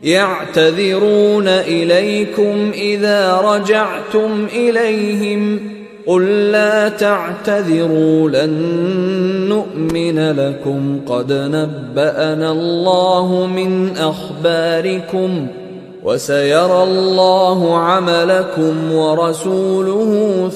يعتذرون إليكم إذا رجعتم إليهم قل لا تعتذروا لن نؤمن لكم قد نبأنا الله من أخباركم وسيرى الله عملكم ورسوله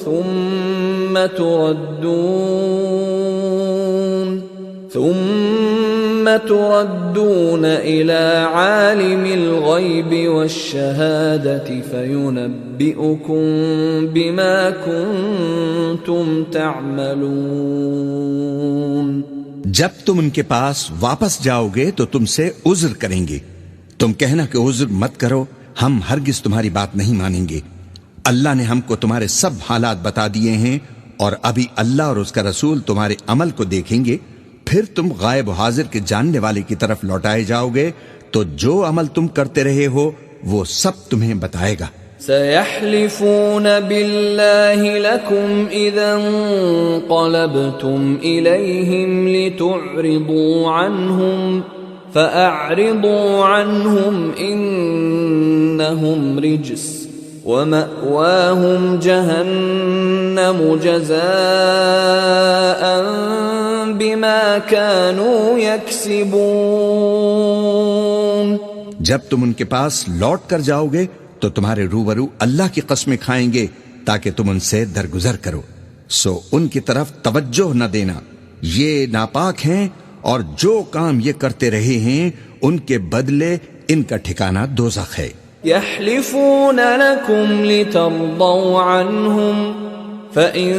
ثم تردون إلى عالم الغيب والشهادة فينبئكم بما كنتم تعملون. جب تم ان کے پاس واپس جاؤ گے تو تم سے عذر کریں گے. تم کہنا کہ عذر مت کرو، ہم ہرگز تمہاری بات نہیں مانیں گے. اللہ نے ہم کو تمہارے سب حالات بتا دیے ہیں اور ابھی اللہ اور اس کا رسول تمہارے عمل کو دیکھیں گے. پھر تم غائب و حاضر کے جاننے والے کی طرف لوٹائے جاؤ گے تو جو عمل تم کرتے رہے ہو وہ سب تمہیں بتائے گا. سيحلفون بالله لكم إذا انقلبتم إليهم لتعرضوا عنهم فأعرضوا عنهم إنهم رجس ومأواهم جهنم جزاء بما كانوا يكسبون. جب تم ان کے پاس لوٹ کر جاؤ گے تو تمہارے روبرو اللہ کی قسمیں کھائیں گے تاکہ تم ان سے درگزر کرو. سو ان کی طرف توجہ نہ دینا، یہ ناپاک ہیں اور جو کام یہ کرتے رہے ہیں ان کے بدلے ان کا ٹھکانہ دوزخ ہے. يحلفون لكم لترضوا عنهم فإن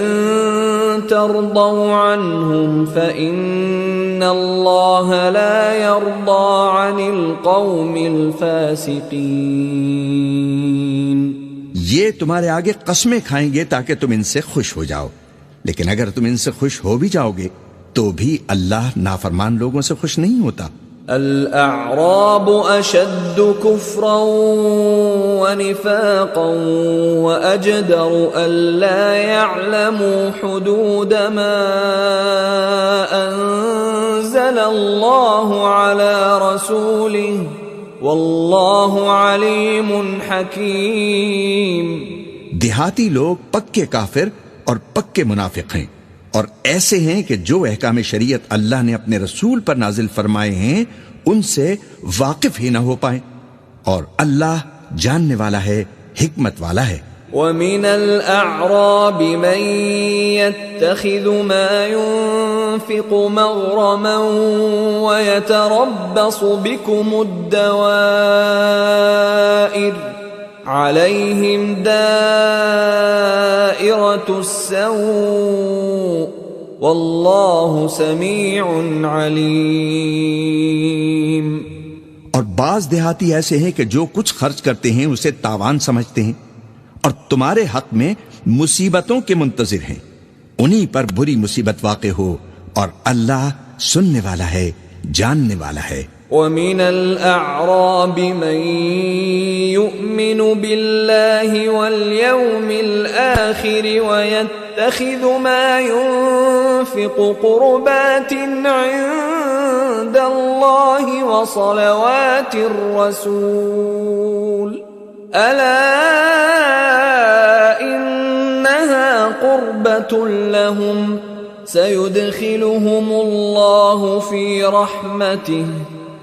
ترضوا عنهم فإن الله لا يرضى عن القوم الفاسقين. یہ تمہارے آگے قسمیں کھائیں گے تاکہ تم ان سے خوش ہو جاؤ، لیکن اگر تم ان سے خوش ہو بھی جاؤ گے تو بھی اللہ نافرمان لوگوں سے خوش نہیں ہوتا. الأعراب أشد كفرا ونفاقا وأجدر ألا يعلموا حدود ما أنزل الله على رسوله والله عليم حكيم. دیہاتی لوگ پکے کافر اور پکے منافق ہیں اور ایسے ہیں کہ جو احکام شریعت اللہ نے اپنے رسول پر نازل فرمائے ہیں ان سے واقف ہی نہ ہو پائیں، اور اللہ جاننے والا ہے، حکمت والا ہے. وَمِنَ الْأَعْرَابِ مَن يَتَّخِذُ مَا يُنْفِقُ مَغْرَمًا وَيَتَرَبَّصُ بِكُمُ الدَّوَائِرَ عَلَيْهِمْ دَائِرَةُ السَّوْءِ وَاللَّهُ سَمِيعٌ عَلِيمٌ. اور بعض دیہاتی ایسے ہیں کہ جو کچھ خرچ کرتے ہیں اسے تاوان سمجھتے ہیں اور تمہارے حق میں مصیبتوں کے منتظر ہیں. انہی پر بری مصیبت واقع ہو اور اللہ سننے والا ہے، جاننے والا ہے. وَمِنَ الْأَعْرَابِ مَن يُؤْمِنُ بِاللَّهِ وَالْيَوْمِ الْآخِرِ وَيَتَّخِذُ مَا يُنْفِقُ قُرُبَاتٍ عِندَ اللَّهِ وَصَلَوَاتِ الرَّسُولِ أَلَا إِنَّهَا قُرْبَةٌ لَهُمْ سَيُدْخِلُهُمُ اللَّهُ فِي رَحْمَتِهِ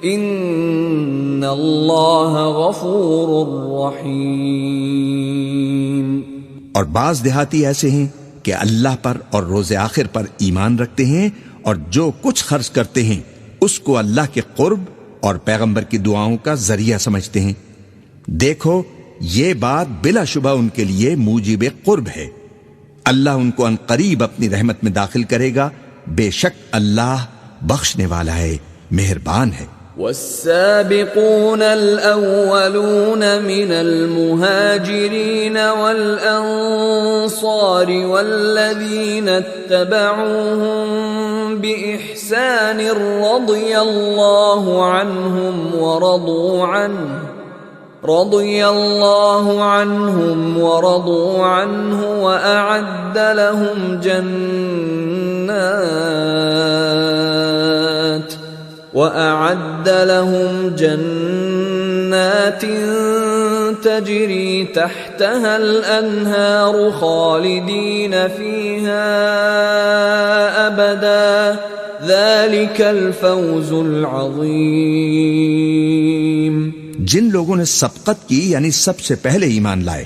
ان اللہ غفور رحیم. اور بعض دیہاتی ایسے ہیں کہ اللہ پر اور روز آخر پر ایمان رکھتے ہیں اور جو کچھ خرچ کرتے ہیں اس کو اللہ کے قرب اور پیغمبر کی دعاؤں کا ذریعہ سمجھتے ہیں. دیکھو یہ بات بلا شبہ ان کے لیے موجب قرب ہے. اللہ ان کو عنقریب اپنی رحمت میں داخل کرے گا، بے شک اللہ بخشنے والا ہے، مہربان ہے. والسابقون الأولون من المهاجرين والأنصار والذين اتبعوهم بإحسان رضي الله عنهم ورضوا عنه وأعد لهم جنات جنات تجري تحتها الأنهار خالدين فيها أبدا ذلك الفوز العظيم۔ جن لوگوں نے سبقت کی یعنی سب سے پہلے ایمان لائے،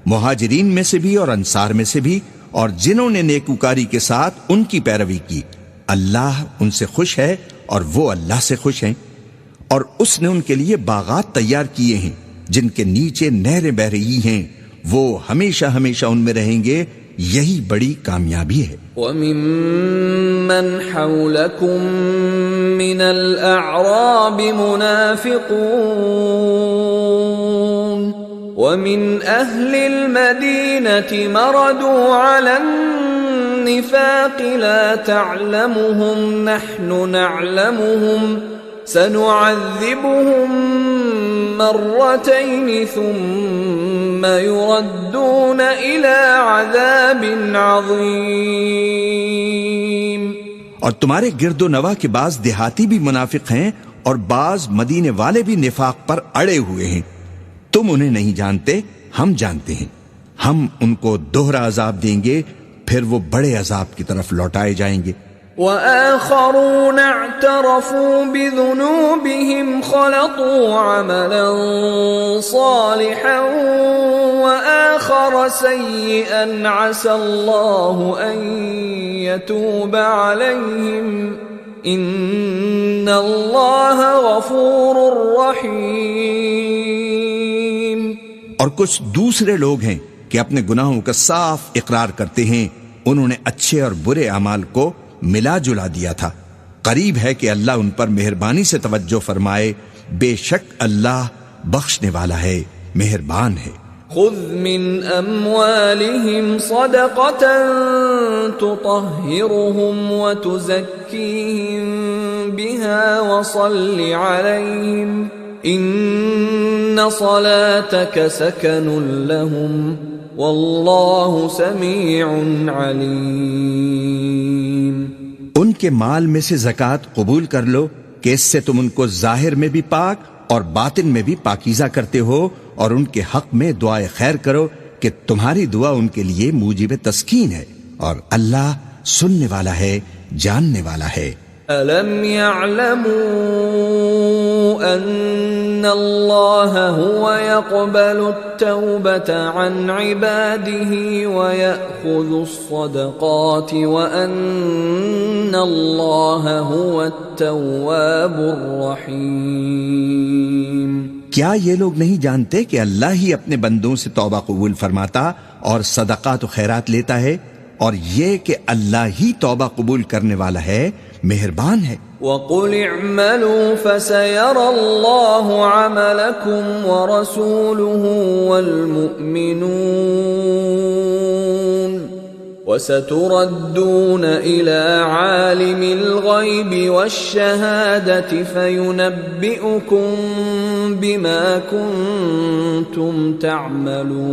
مہاجرین میں سے بھی اور انصار میں سے بھی، اور جنہوں نے نیکوکاری کے ساتھ ان کی پیروی کی، اللہ ان سے خوش ہے اور وہ اللہ سے خوش ہیں، اور اس نے ان کے لیے باغات تیار کیے ہیں جن کے نیچے نہریں بہ رہی ہیں، وہ ہمیشہ ہمیشہ ان میں رہیں گے، یہی بڑی کامیابی ہے۔ وَمِمَّنْ حَوْلَكُمْ مِنَ الْأَعْرَابِ مُنَافِقُونَ وَمِنْ أَهْلِ الْمَدِينَةِ مَرَدُوا عَلَى النِّفَاقِ لَا تَعْلَمُهُمْ نَحْنُ نَعْلَمُهُمْ سَنُعَذِّبُهُمْ مرتين ثم يردون إلى عذاب عظيم۔ اور تمہارے گرد و نواح کے بعض دیہاتی بھی منافق ہیں اور بعض مدینے والے بھی نفاق پر اڑے ہوئے ہیں، تم انہیں نہیں جانتے، ہم جانتے ہیں، ہم ان کو دوہرا عذاب دیں گے، پھر وہ بڑے عذاب کی طرف لوٹائے جائیں گے۔ وآخرون اعترفوا بذنوبهم خلطوا عملا صالحا وآخر سيئا عسى الله أن يتوب عليهم إن الله غفور رحيم۔ اور کچھ دوسرے لوگ ہیں کہ اپنے گناہوں کا صاف اقرار کرتے ہیں، انہوں نے اچھے اور برے اعمال کو ملا جلا دیا تھا، قریب ہے کہ اللہ ان پر مہربانی سے توجہ فرمائے، بے شک اللہ بخشنے والا ہے، مہربان ہے۔ خذ من اموالهم صدقة تطهرهم وتزكيهم بها وصل عليهم ان صلاتك سكن لهم واللہ سمیع علیم۔ ان کے مال میں سے زکوٰۃ قبول کر لو کہ اس سے تم ان کو ظاہر میں بھی پاک اور باطن میں بھی پاکیزہ کرتے ہو، اور ان کے حق میں دعائے خیر کرو کہ تمہاری دعا ان کے لیے موجب تسکین ہے، اور اللہ سننے والا ہے، جاننے والا ہے۔ أَلَمْ يَعْلَمُوا أَنَّ اللَّهَ هُوَ يَقْبَلُ التَّوْبَةَ عَنْ عِبَادِهِ وَيَأْخُذُ الصَّدَقَاتِ وَأَنَّ اللَّهَ هُوَ التَّوَّابُ الرَّحِيمُ۔ کیا یہ لوگ نہیں جانتے کہ اللہ ہی اپنے بندوں سے توبہ قبول فرماتا اور صدقات و خیرات لیتا ہے، اور یہ کہ اللہ ہی توبہ قبول کرنے والا ہے، مہربان ہے۔ وَقُلِ اعْمَلُوا فَسَيَرَى اللَّهُ عَمَلَكُمْ وَرَسُولُهُ وَالْمُؤْمِنُونَ وَسَتُرَدُّونَ إِلَى عَالِمِ الْغَيْبِ وَالشَّهَادَةِ فَيُنَبِّئُكُم بِمَا كُنتُمْ تَعْمَلُونَ۔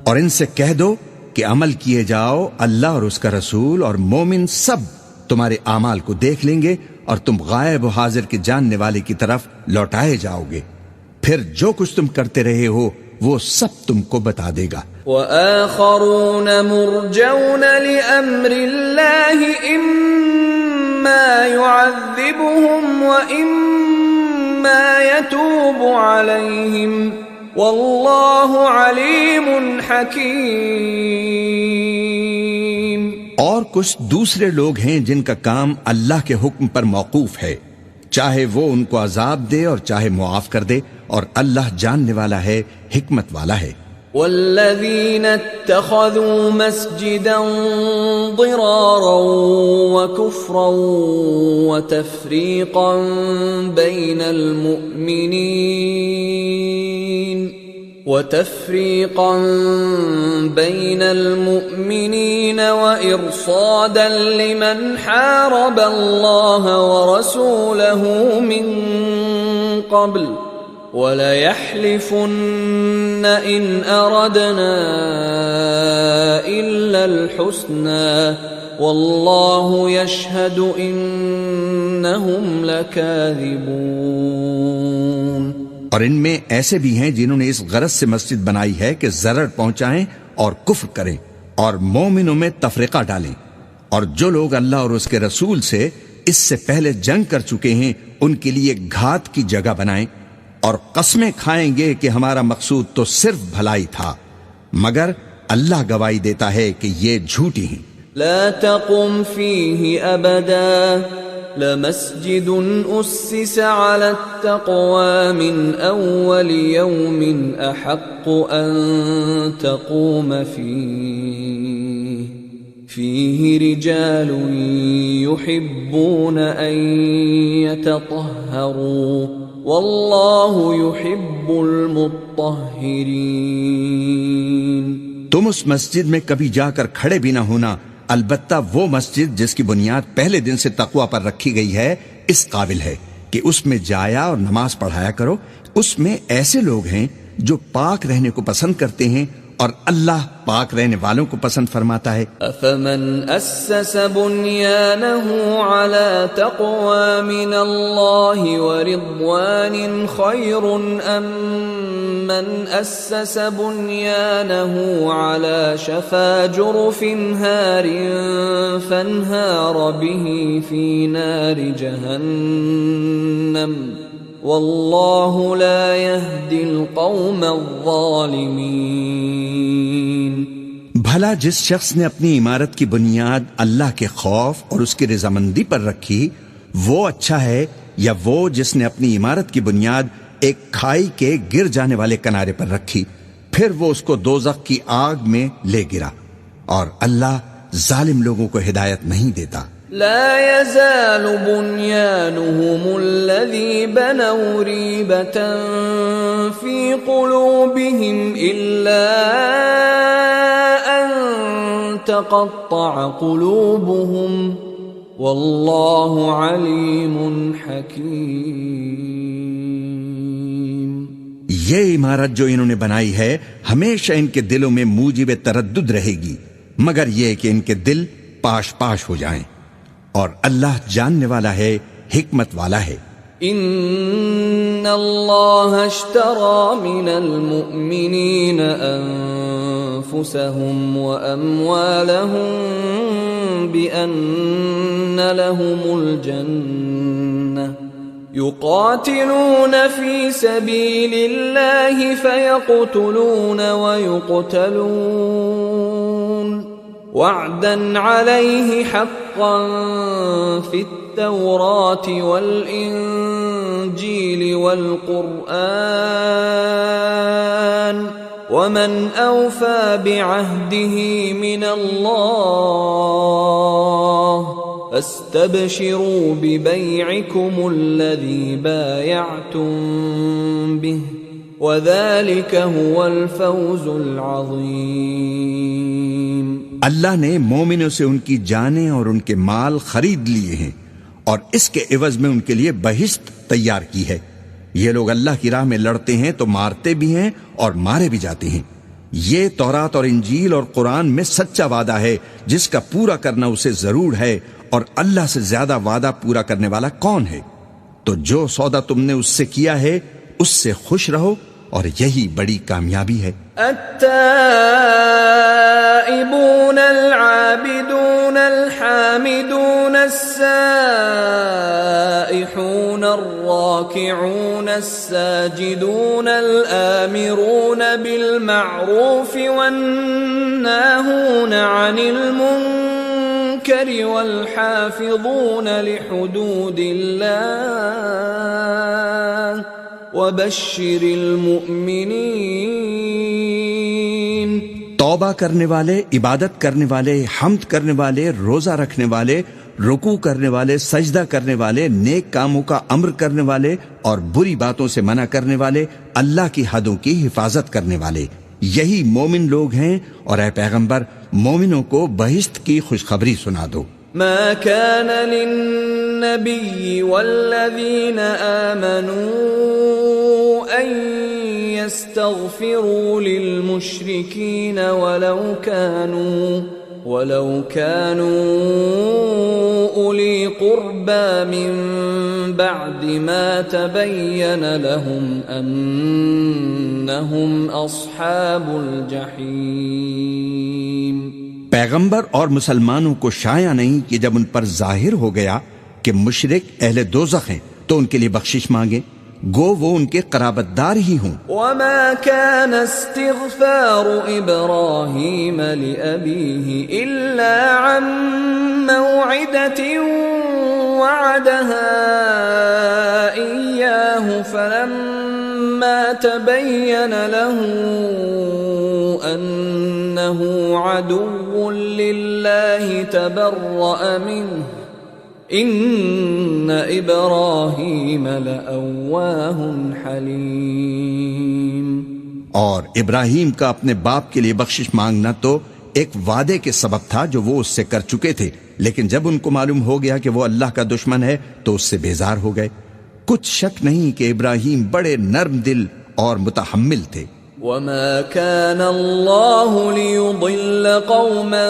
اور ان سے کہہ دو کہ عمل کیے جاؤ، اللہ اور اس کا رسول اور مومن سب تمہارے اعمال کو دیکھ لیں گے، اور تم غائب و حاضر کے جاننے والے کی طرف لوٹائے جاؤ گے، پھر جو کچھ تم کرتے رہے ہو وہ سب تم کو بتا دے گا۔ وآخرون مرجون لأمر الله إما يعذبهم وإما يتوب عليهم واللہ علیم حکیم۔ اور کچھ دوسرے لوگ ہیں جن کا کام اللہ کے حکم پر موقوف ہے، چاہے وہ ان کو عذاب دے اور چاہے معاف کر دے، اور اللہ جاننے والا ہے، حکمت والا ہے۔ والذین اتخذوا مسجدا ضرارا وكفرا وتفریقا بین المؤمنین وإرصادا لمن حارب اللہ ورسولہ من قبل وَلَيَحْلِفُنَّ إِنْ أَرَدْنَا إِلَّا الْحُسْنَى وَاللَّهُ يَشْهَدُ إِنَّهُمْ لَكَاذِبُونَ۔ اور ان میں ایسے بھی ہیں جنہوں نے اس غرض سے مسجد بنائی ہے کہ ضرر پہنچائیں اور کفر کریں اور مومنوں میں تفرقہ ڈالیں، اور جو لوگ اللہ اور اس کے رسول سے اس سے پہلے جنگ کر چکے ہیں ان کے لیے گھات کی جگہ بنائیں، اور قسمیں کھائیں گے کہ ہمارا مقصود تو صرف بھلائی تھا، مگر اللہ گواہی دیتا ہے کہ یہ جھوٹی ہیں۔ لا تقم فيه أبدا لمسجد أسس على التقوى من أول يوم أحق أن تقوم فيه رجال يحبون أن يتطهروا والله يحب المطهرين۔ تم اس مسجد میں کبھی جا کر کھڑے بھی نہ ہونا، البتہ وہ مسجد جس کی بنیاد پہلے دن سے تقوی پر رکھی گئی ہے اس قابل ہے کہ اس میں جایا اور نماز پڑھایا کرو۔ اس میں ایسے لوگ ہیں جو پاک رہنے کو پسند کرتے ہیں اور اللہ پاک رہنے والوں کو پسند فرماتا ہے۔ أفمن أسس بنيانه على تقوى من الله ورضوان خير أم من أسس بنيانه على شفا جرف هار فانهار به في نار جهنم واللہ لا يهدی القوم الظالمین۔ بھلا جس شخص نے اپنی عمارت کی بنیاد اللہ کے خوف اور اس کی رضامندی پر رکھی وہ اچھا ہے، یا وہ جس نے اپنی عمارت کی بنیاد ایک کھائی کے گر جانے والے کنارے پر رکھی پھر وہ اس کو دوزخ کی آگ میں لے گرا، اور اللہ ظالم لوگوں کو ہدایت نہیں دیتا۔ لا يزال بنيانهم الذي بنوا ريبة في قلوبهم إلا أن تقطع قلوبهم والله عليم حكيم۔ یہ عمارت جو انہوں نے بنائی ہے ہمیشہ ان کے دلوں میں موجب تردد رہے گی، مگر یہ کہ ان کے دل پاش پاش ہو جائیں، اور اللہ جاننے والا ہے، حکمت والا ہے۔ ان اللہ اشترى من المؤمنین انفسهم واموالهم بان لهم الجنة يقاتلون في سبيل الله فيقتلون ويقتلون وعدا عليه حقا في التوراة والإنجيل والقرآن ومن أوفى بعهده من الله فاستبشروا ببيعكم الذي بايعتم به وذلك هو الفوز العظيم۔ اللہ نے مومنوں سے ان کی جانیں اور ان کے مال خرید لیے ہیں، اور اس کے عوض میں ان کے لیے بہشت تیار کی ہے۔ یہ لوگ اللہ کی راہ میں لڑتے ہیں تو مارتے بھی ہیں اور مارے بھی جاتے ہیں۔ یہ تورات اور انجیل اور قرآن میں سچا وعدہ ہے جس کا پورا کرنا اسے ضرور ہے، اور اللہ سے زیادہ وعدہ پورا کرنے والا کون ہے؟ تو جو سودا تم نے اس سے کیا ہے اس سے خوش رہو، اور یہی بڑی کامیابی ہے۔ التائبون العابدون الحامدون السائحون الراكعون الساجدون الآمرون بالمعروف والناهون عن المنكر والحافظون لحدود الله وبشر المؤمنین۔ توبہ کرنے والے، عبادت کرنے والے، حمد کرنے والے، روزہ رکھنے والے، رکوع کرنے والے، سجدہ کرنے والے، نیک کاموں کا امر کرنے والے اور بری باتوں سے منع کرنے والے، اللہ کی حدوں کی حفاظت کرنے والے، یہی مومن لوگ ہیں، اور اے پیغمبر مومنوں کو بہشت کی خوشخبری سنا دو۔ ما كان للنبي والذين آمنوا أن يستغفروا للمشركين وَلَوْ كَانُوا أُولِي قُرْبَى مِن بَعْدِ مَا تَبَيَّنَ لَهُمْ أَنَّهُمْ أَصْحَابُ الْجَحِيمِ۔ پیغمبر اور مسلمانوں کو شایع نہیں کہ جب ان پر ظاہر ہو گیا کہ مشرک اہل دوزخ ہیں تو ان کے لیے بخشش مانگیں، گو وہ ان کے قرابت دار ہی ہوں۔ وَمَا كَانَ اسْتِغْفَارُ إِبْرَاهِيمَ لِأَبِيهِ إِلَّا عَن مَّوْعِدَةٍ وَعَدَهَا إِيَّاهُ فَلَمَّا تَبَيَّنَ لَهُ أَنَّهُ عَدُوٌّ لِّلَّهِ تَبَرَّأَ مِنْهُ إِنَّ إِبْرَاهِيمَ لَأَوَّاهٌ حَلِيمٌ۔ اور ابراہیم کا اپنے باپ کے لیے بخشش مانگنا تو ایک وعدے کے سبب تھا جو وہ اس سے کر چکے تھے، لیکن جب ان کو معلوم ہو گیا کہ وہ اللہ کا دشمن ہے تو اس سے بیزار ہو گئے۔ کچھ شک نہیں کہ ابراہیم بڑے نرم دل اور متحمل تھے۔ وَمَا كَانَ اللَّهُ لِيُضِلَّ قَوْمًا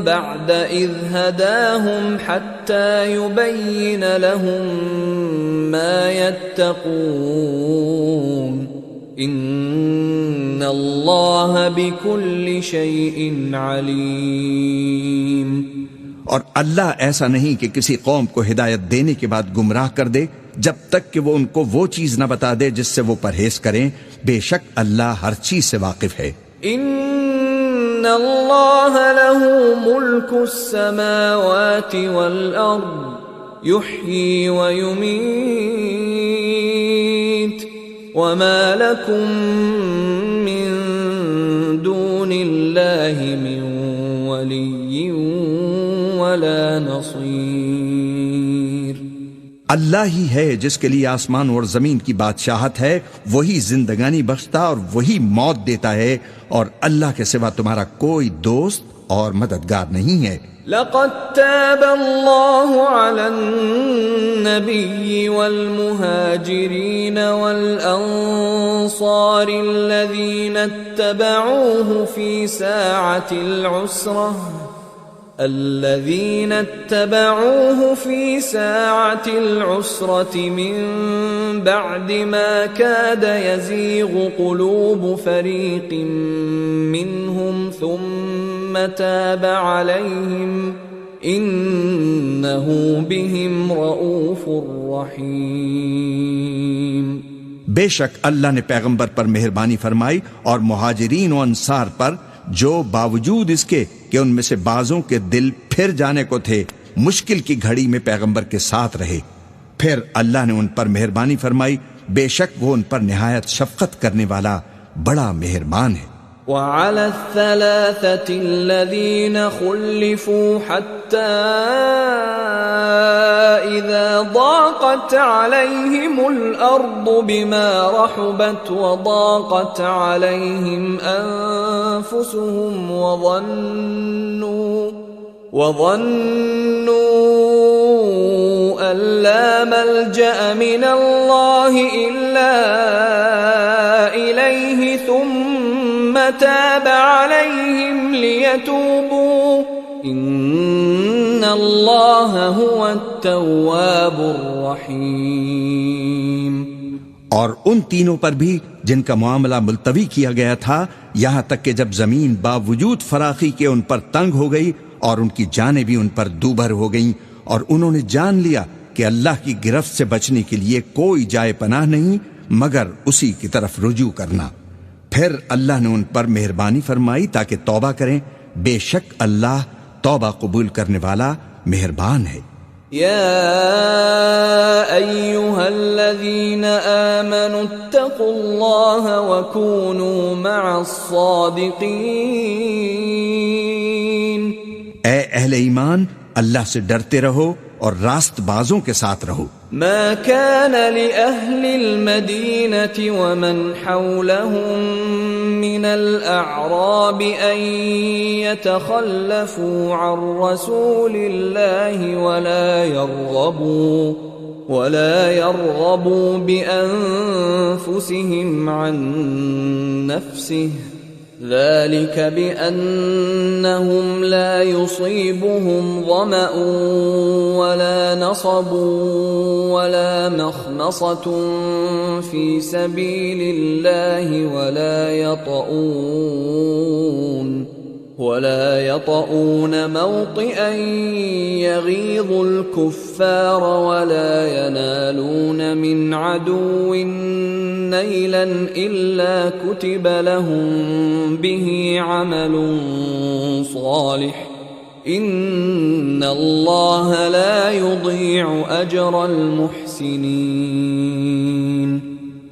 بَعْدَ إِذْ هَدَاهُمْ حَتَّى يُبَيِّنَ لَهُم مَّا يَتَّقُونَ إِنَّ اللَّهَ بِكُلِّ شَيْءٍ عَلِيمٌ۔ اور اللہ ایسا نہیں کہ کسی قوم کو ہدایت دینے کے بعد گمراہ کر دے جب تک کہ وہ ان کو وہ چیز نہ بتا دے جس سے وہ پرہیز کریں، بے شک اللہ ہر چیز سے واقف ہے۔ ان اللہ لہ ملک السماوات والارض یحیی ویمیت وما لکم من دون اللہ من ولی ولا نصیر۔ اللہ ہی ہے جس کے لیے آسمان اور زمین کی بادشاہت ہے، وہی زندگانی بخشتا اور وہی موت دیتا ہے، اور اللہ کے سوا تمہارا کوئی دوست اور مددگار نہیں ہے۔ لقد تاب اللہ علی النبی والمہاجرین والانصار الذین اتبعوه فی ساعة العسرة من بعد ما كاد يزيغ قلوب فريق منهم ثم تاب عليهم إنه بهم رؤوف رحيم۔ بے شک اللہ نے پیغمبر پر مہربانی فرمائی اور مہاجرین و انصار پر، جو باوجود اس کے کہ ان میں سے بعضوں کے دل پھر جانے کو تھے، مشکل کی گھڑی میں پیغمبر کے ساتھ رہے، پھر اللہ نے ان پر مہربانی فرمائی، بے شک وہ ان پر نہایت شفقت کرنے والا بڑا مہربان ہے۔ وعلى الثلاثة الذين خلفوا حتى إذا ضاقت عليهم الأرض بما رحبت وضاقت عليهم أنفسهم وظنوا أن لا ملجأ من الله إلا إليه ثم تاب عليهم ليتوبوا ان اللہ هو التواب الرحیم۔ اور ان تینوں پر بھی جن کا معاملہ ملتوی کیا گیا تھا، یہاں تک کہ جب زمین باوجود فراخی کے ان پر تنگ ہو گئی اور ان کی جانیں بھی ان پر دوبھر ہو گئیں، اور انہوں نے جان لیا کہ اللہ کی گرفت سے بچنے کے لیے کوئی جائے پناہ نہیں مگر اسی کی طرف رجوع کرنا، پھر اللہ نے ان پر مہربانی فرمائی تاکہ توبہ کریں، بے شک اللہ توبہ قبول کرنے والا مہربان ہے۔ یا ایہا الذین آمنوا اتقوا اللہ وکونوا مع الصادقین۔ اے اہل ایمان، اللہ سے ڈرتے رہو اور راست بازوں کے ساتھ رہو۔ ما كان لأهل المدينة ومن حولهم من الأعراب أن يتخلفوا عن رسول الله ولا يرغبوا بأنفسهم عن نفسه ذلك بأنهم لا يصيبهم ظمأ ولا نصب ولا مخمصة في سبيل الله ولا يطؤون موطئا يغيظ الكفار ولا ينالون من عدو نيلا إلا كتب لهم به عمل صالح إن الله لا يضيع أجر المحسنين۔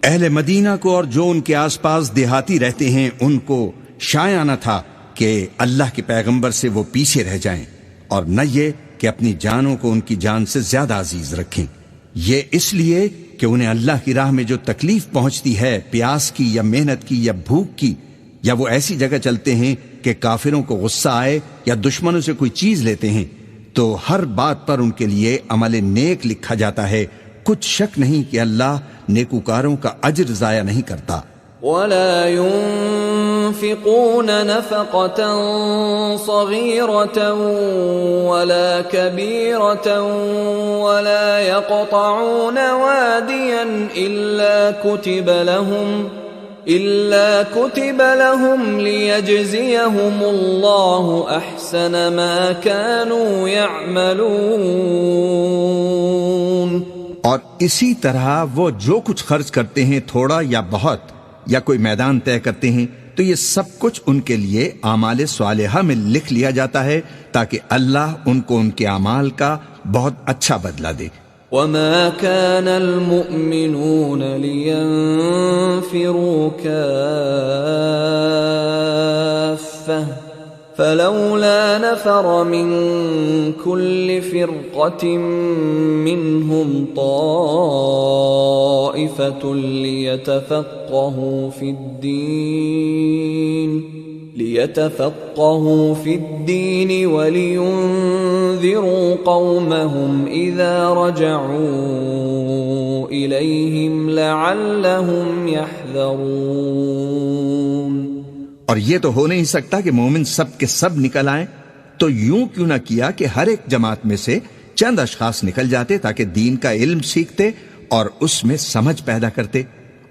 اہل مدینہ کو اور جو ان کے آس پاس دیہاتی رہتے ہیں ان کو شایع نہ تھا کہ اللہ کے پیغمبر سے وہ پیچھے رہ جائیں، اور نہ یہ کہ اپنی جانوں کو ان کی جان سے زیادہ عزیز رکھیں، یہ اس لیے کہ انہیں اللہ کی راہ میں جو تکلیف پہنچتی ہے، پیاس کی یا محنت کی یا بھوک کی، یا وہ ایسی جگہ چلتے ہیں کہ کافروں کو غصہ آئے یا دشمنوں سے کوئی چیز لیتے ہیں، تو ہر بات پر ان کے لیے عمل نیک لکھا جاتا ہے، کچھ شک نہیں کہ اللہ نیکوکاروں کا اجر ضائع نہیں کرتا۔ ولا ينفقون نفقة صغيرة ولا كبيرة ولا يقطعون واديا إلا كتب لهم ليجزيهم الله أحسن ما كانوا يعملون۔ اور اسی طرح وہ جو کچھ خرچ کرتے ہیں، تھوڑا یا بہت، یا کوئی میدان طے کرتے ہیں، تو یہ سب کچھ ان کے لیے اعمال صالحہ میں لکھ لیا جاتا ہے تاکہ اللہ ان کو ان کے اعمال کا بہت اچھا بدلہ دے۔ وما كان المؤمنون لينفروا كافة فلولا نفر من كل فرقة منهم طائفة ليتفقهوا في الدين ولينذروا قومهم إذا رجعوا إليهم لعلهم يحذرون۔ اور یہ تو ہو نہیں سکتا کہ مومن سب کے سب نکل آئیں، تو یوں کیوں نہ کیا کہ ہر ایک جماعت میں سے چند اشخاص نکل جاتے تاکہ دین کا علم سیکھتے اور اس میں سمجھ پیدا کرتے،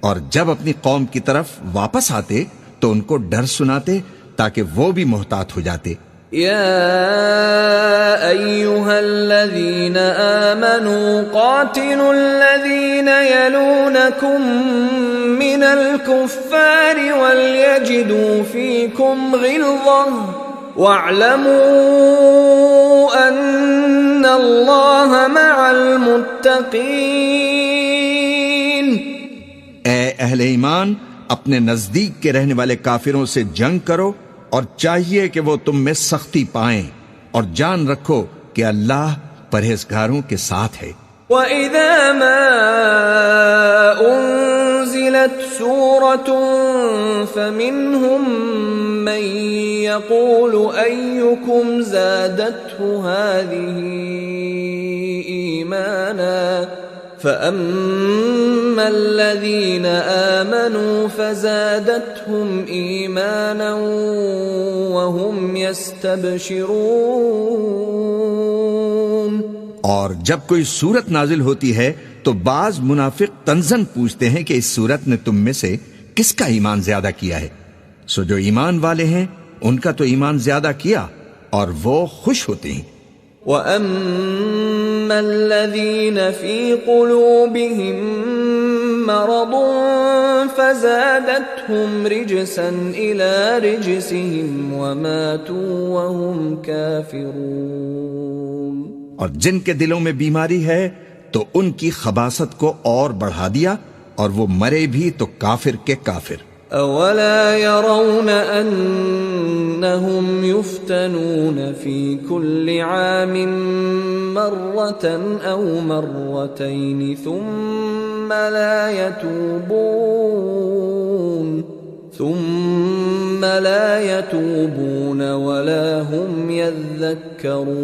اور جب اپنی قوم کی طرف واپس آتے تو ان کو ڈر سناتے تاکہ وہ بھی محتاط ہو جاتے۔ يا أيها الذين آمنوا قاتلوا الذين يلونكم من الكفار وليجدوا فيكم غلظة واعلموا أن الله مع المتقين۔ اے اہل ایمان، اپنے نزدیک کے رہنے والے کافروں سے جنگ کرو، اور چاہیے کہ وہ تم میں سختی پائیں، اور جان رکھو کہ اللہ پرہیزگاروں کے ساتھ ہے۔ وَإِذَا مَا أُنزِلَتْ سُورَةٌ فَمِنْهُمْ مَنْ يَقُولُ أَيُّكُمْ زَادَتْهُ هَذِهِ إِيمَانًا فَأَمَّا الَّذِينَ آمَنُوا فَزَادَتْهُمْ إِيمَانًا وَهُمْ يَسْتَبْشِرُونَ۔ اور جب کوئی صورت نازل ہوتی ہے تو بعض منافق طنزاً پوچھتے ہیں کہ اس صورت نے تم میں سے کس کا ایمان زیادہ کیا ہے، سو جو ایمان والے ہیں ان کا تو ایمان زیادہ کیا، اور وہ خوش ہوتے ہیں۔ وَأَمَّا الَّذِينَ فِي قُلُوبِهِم مَّرَضٌ فَزَادَتْهُمْ رِجْسًا إِلَى رِجْسِهِمْ وَمَاتُوا وَهُمْ كَافِرُونَ۔ اور جن کے دلوں میں بیماری ہے تو ان کی خباثت کو اور بڑھا دیا، اور وہ مرے بھی تو کافر کے کافر۔ أَوَلَا يَرَوْنَ أَنَّهُمْ يُفْتَنُونَ فِي كُلِّ عَامٍ مَرَّةً أَوْ مَرَّتَيْنِ ثُمَّ لَا يَتُوبُونَ وَلَا هُمْ يَذَّكَّرُونَ۔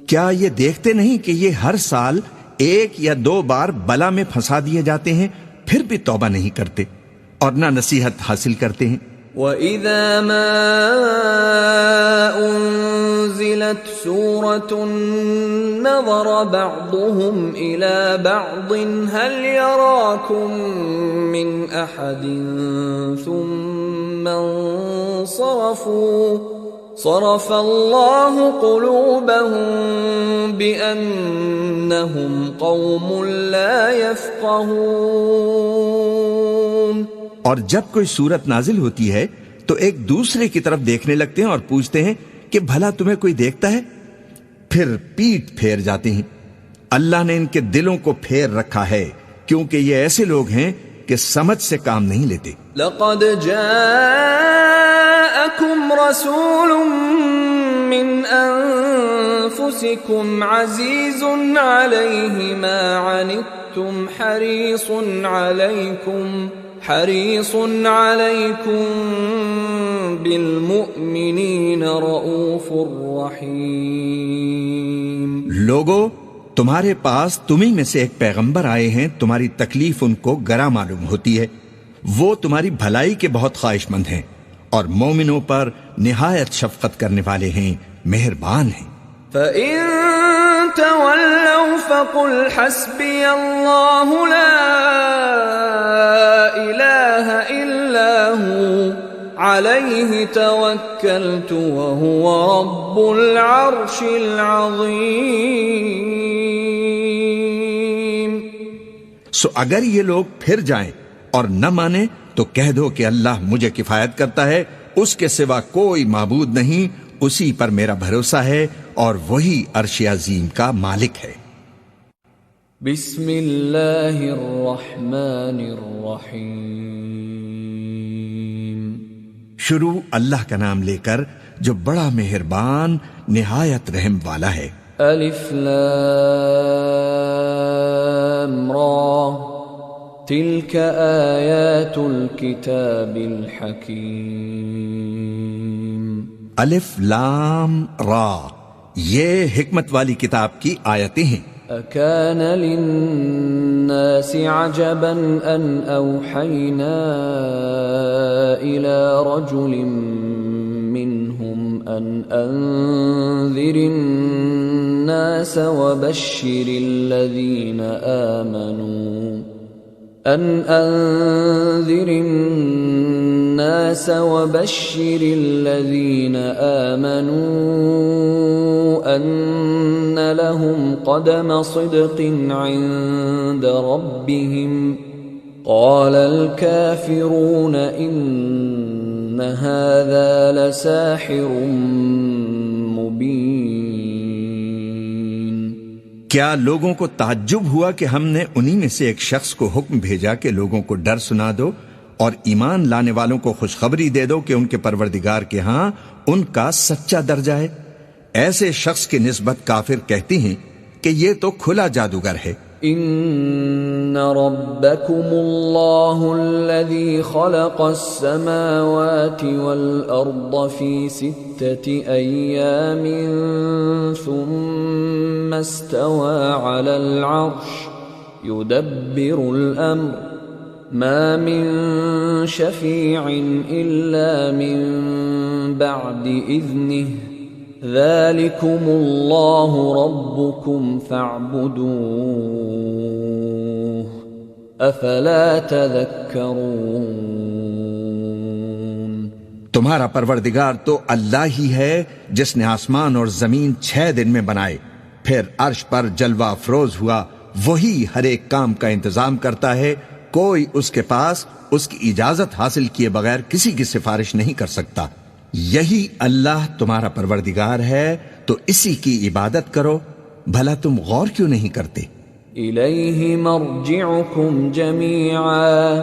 کیا یہ دیکھتے نہیں کہ یہ ہر سال ایک یا دو بار بلا میں پھنسا دیے جاتے ہیں، پھر بھی توبہ نہیں کرتے، اور نہ نصیحت حاصل کرتے ہیں۔ وَإِذَا مَا أُنزِلَتْ سُورَةٌ نَظَرَ بَعْضُهُمْ إِلَى بَعْضٍ هَلْ يَرَاكُمْ مِنْ أَحَدٍ ثُمَّ انصَرَفُوا صَرَفَ اللَّهُ قُلُوبَهُمْ بِأَنَّهُمْ قَوْمٌ لَا يَفْقَهُونَ۔ اور جب کوئی صورت نازل ہوتی ہے تو ایک دوسرے کی طرف دیکھنے لگتے ہیں اور پوچھتے ہیں کہ بھلا تمہیں کوئی دیکھتا ہے؟ پھر پیٹ پھیر جاتے ہیں۔ اللہ نے ان کے دلوں کو پھیر رکھا ہے کیونکہ یہ ایسے لوگ ہیں کہ سمجھ سے کام نہیں لیتے۔ لَقَدْ جَاءَكُمْ رَسُولٌ مِّنْ أَنفُسِكُمْ عَزِيزٌ عَلَيْهِ مَا عَنِتُّمْ حريص عليكم بالمؤمنين رؤوف رحيم۔ لوگو، تمہارے پاس تمہیں میں سے ایک پیغمبر آئے ہیں، تمہاری تکلیف ان کو گرا معلوم ہوتی ہے، وہ تمہاری بھلائی کے بہت خواہش مند ہیں اور مومنوں پر نہایت شفقت کرنے والے ہیں، مہربان ہیں۔ فَإِن تَوَلَّوْا فَقُلْ حَسْبِيَ اللَّهُ لَا إِلَٰهَ إِلَّا هُوَ عَلَيْهِ تَوَكَّلْتُ وَهُوَ رَبُّ الْعَرْشِ الْعَظِيمِ۔ سو اگر یہ لوگ پھر جائیں اور نہ مانیں تو کہہ دو کہ اللہ مجھے کفایت کرتا ہے، اس کے سوا کوئی معبود نہیں، اسی پر میرا بھروسہ ہے اور وہی عرش عظیم کا مالک ہے۔ بسم اللہ الرحمن الرحیم۔ شروع اللہ کا نام لے کر جو بڑا مہربان نہایت رحم والا ہے۔ الف لام را تلک آیات الکتاب الحکیم۔ الف لام را، یہ حکمت والی کتاب کی آیتیں ہیں۔ اکان للناس عجبا ان اوحینا الى رجل منهم ان انذر الناس وبشر الذين آمنوا أن لهم قدم صدق عند ربهم قال الكافرون إن هذا لساحر مبين۔ کیا لوگوں کو تعجب ہوا کہ ہم نے انہی میں سے ایک شخص کو حکم بھیجا کہ لوگوں کو ڈر سنا دو اور ایمان لانے والوں کو خوشخبری دے دو کہ ان کے پروردگار کے ہاں ان کا سچا درجہ ہے؟ ایسے شخص کی نسبت کافر کہتے ہیں کہ یہ تو کھلا جادوگر ہے۔ ان ربکم اللہ الذی خلق السماوات والارض فی 6 ایام ثم استوى على العرش يدبر الامر ما من شفیع الا من بعد اذنه ذلكم اللہ ربکم فاعبدوه افلا تذکرون۔ تمہارا پروردگار تو اللہ ہی ہے جس نے آسمان اور زمین 6 دن میں بنائے، پھر عرش پر جلوہ افروز ہوا، وہی ہر ایک کام کا انتظام کرتا ہے، کوئی اس کے پاس اس کی اجازت حاصل کیے بغیر کسی کی سفارش نہیں کر سکتا۔ یہی اللہ تمہارا پروردگار ہے تو اسی کی عبادت کرو، بھلا تم غور کیوں نہیں کرتے؟ الیہ مرجعکم جمیعا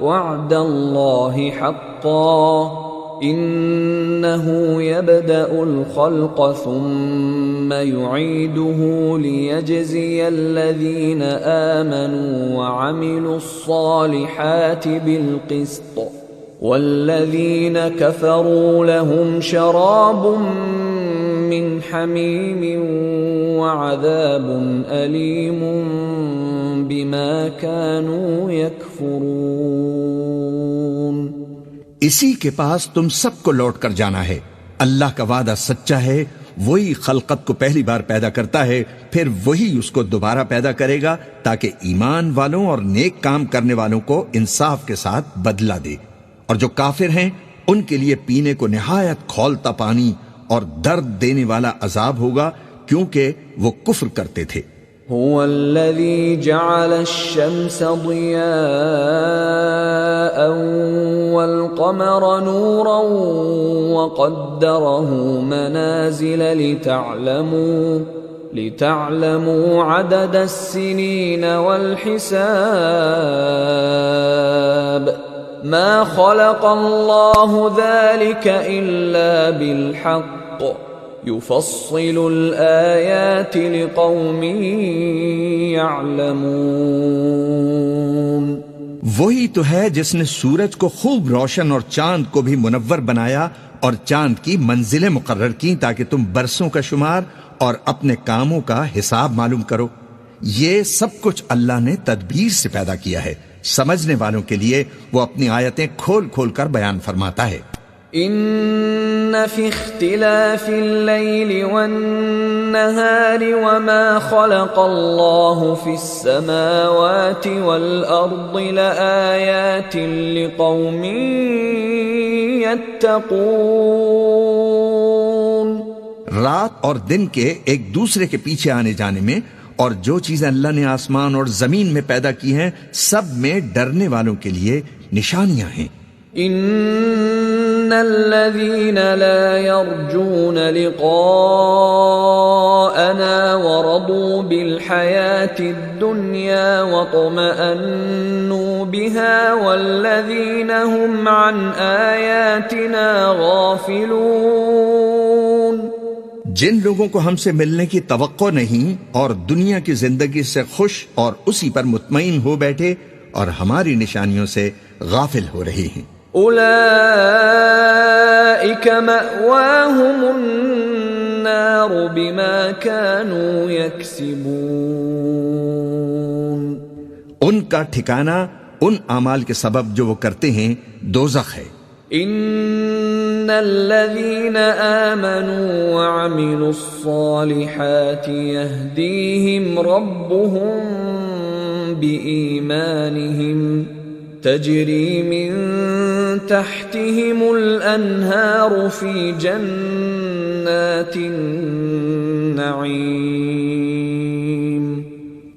وعد اللہ حقا انہ یبدأ الخلق ثم یعیدہ لیجزی الذین آمنوا وعملوا الصالحات بالقسط والذین کفروا لهم شراب من حمیم وعذاب علیم بما كانوا يكفرون۔ اسی کے پاس تم سب کو لوٹ کر جانا ہے۔ اللہ کا وعدہ سچا ہے، وہی خلقت کو پہلی بار پیدا کرتا ہے، پھر وہی اس کو دوبارہ پیدا کرے گا تاکہ ایمان والوں اور نیک کام کرنے والوں کو انصاف کے ساتھ بدلہ دے، اور جو کافر ہیں ان کے لیے پینے کو نہایت کھولتا پانی اور درد دینے والا عذاب ہوگا، کیونکہ وہ کفر کرتے تھے۔ هو الذي جعل الشمس ضياء والقمر نورا وقدره منازل لتعلموا عدد السنين والحساب ما خلق الله ذلك إلا بالحق يفصل الآيات لقوم يعلمون۔ وہی تو ہے جس نے سورج کو خوب روشن اور چاند کو بھی منور بنایا اور چاند کی منزلیں مقرر کی تاکہ تم برسوں کا شمار اور اپنے کاموں کا حساب معلوم کرو۔ یہ سب کچھ اللہ نے تدبیر سے پیدا کیا ہے، سمجھنے والوں کے لیے وہ اپنی آیتیں کھول کھول کر بیان فرماتا ہے۔ ان في اختلاف الليل والنهار وما خلق الله في السماوات والارض لآيات لقوم يتقون۔ رات اور دن کے ایک دوسرے کے پیچھے آنے جانے میں اور جو چیزیں اللہ نے آسمان اور زمین میں پیدا کی ہیں سب میں ڈرنے والوں کے لیے نشانیاں ہیں۔ ان الذين لا يرجون لقاءنا ورضوا بالحياة الدنيا واطمأنوا بها والذين هم عن آياتنا غافلون۔ جن لوگوں کو ہم سے ملنے کی توقع نہیں اور دنیا کی زندگی سے خوش اور اسی پر مطمئن ہو بیٹھے اور ہماری نشانیوں سے غافل ہو رہے ہیں، اولئک مأواہم النار بما كانوا یکسبون۔ ان کا ٹھکانہ ان اعمال کے سبب جو وہ کرتے ہیں دوزخ ہے۔ ان الذين آمنوا وعملوا الصالحات يهديهم ربهم بإيمانهم تجري من تحتهم الأنهار في جنات النعيم۔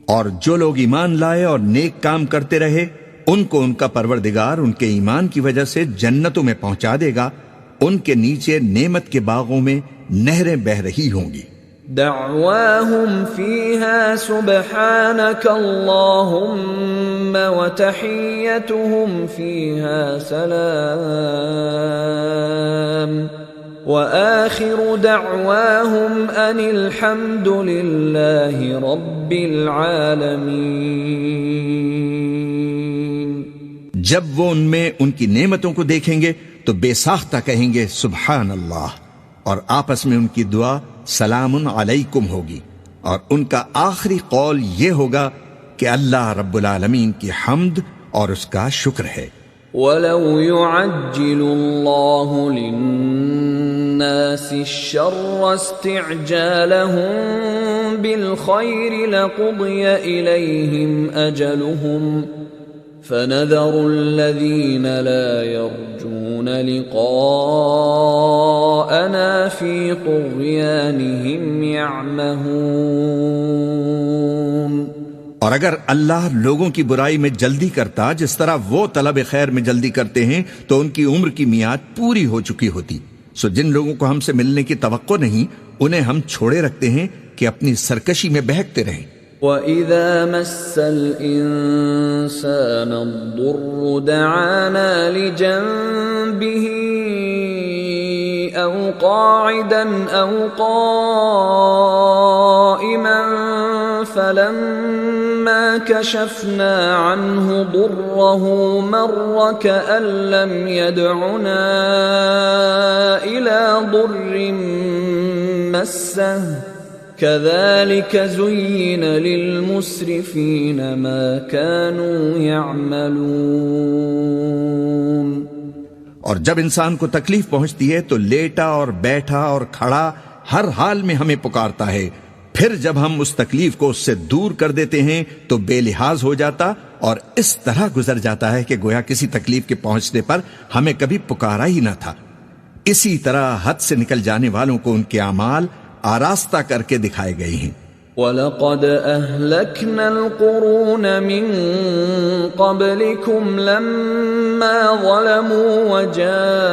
اور جو لوگ ایمان لائے اور نیک کام کرتے رہے ان کو ان کا پروردگار ان کے ایمان کی وجہ سے جنتوں میں پہنچا دے گا، ان کے نیچے نعمت کے باغوں میں نہریں بہہ رہی ہوں گی۔ دعواهم فيها سبحانك اللهم وتحيتهم فيها سلام وآخر دعواهم أن الحمد لله رب العالمين۔ جب وہ ان میں ان کی نعمتوں کو دیکھیں گے تو بے ساختہ کہیں گے سبحان اللہ، اور آپس میں ان کی دعا سلام علیکم ہوگی، اور ان کا آخری قول یہ ہوگا کہ اللہ رب العالمین کی حمد اور اس کا شکر ہے۔ وَلَوْ يُعَجِّلُ اللَّهُ لِلنَّاسِ الشَّرَّ اسْتِعْجَالَهُم بِالْخَيْرِ لَقُضِيَ إِلَيْهِمْ أَجَلُهُمْ فَنَذَرُ الَّذِينَ لَا يَرْجُونَ لِقَاءَنَا فِي طُغْيَانِهِمْ يَعْمَهُونَ۔ اور اگر اللہ لوگوں کی برائی میں جلدی کرتا جس طرح وہ طلب خیر میں جلدی کرتے ہیں تو ان کی عمر کی میعاد پوری ہو چکی ہوتی۔ سو جن لوگوں کو ہم سے ملنے کی توقع نہیں انہیں ہم چھوڑے رکھتے ہیں کہ اپنی سرکشی میں بہکتے رہیں۔ وَإِذَا مَسَّ الْإِنسَانَ الضُّرُّ دَعَانَا لِجَنبِهِ أَوْ قَاعِدًا أَوْ قَائِمًا فَلَمَّا كَشَفْنَا عَنْهُ ضُرَّهُ مَرَّ كَأَن لَّمْ يَدْعُنَا إِلَى ضُرٍّ مَّسَّهُ كذلك زين للمسرفين ما كانوا يعملون. اور جب انسان کو تکلیف پہنچتی ہے تو لیٹا اور بیٹھا اور کھڑا ہر حال میں ہمیں پکارتا ہے، پھر جب ہم اس تکلیف کو اس سے دور کر دیتے ہیں تو بے لحاظ ہو جاتا اور اس طرح گزر جاتا ہے کہ گویا کسی تکلیف کے پہنچنے پر ہمیں کبھی پکارا ہی نہ تھا۔ اسی طرح حد سے نکل جانے والوں کو ان کے اعمال آراستہ کر کے دکھائے گئے ہیں۔ وَلَقَدْ أَهْلَكْنَا الْقُرُونَ مِن قَبْلِكُمْ لَمَّا ظَلَمُوا وَجَاءَتْهُمْ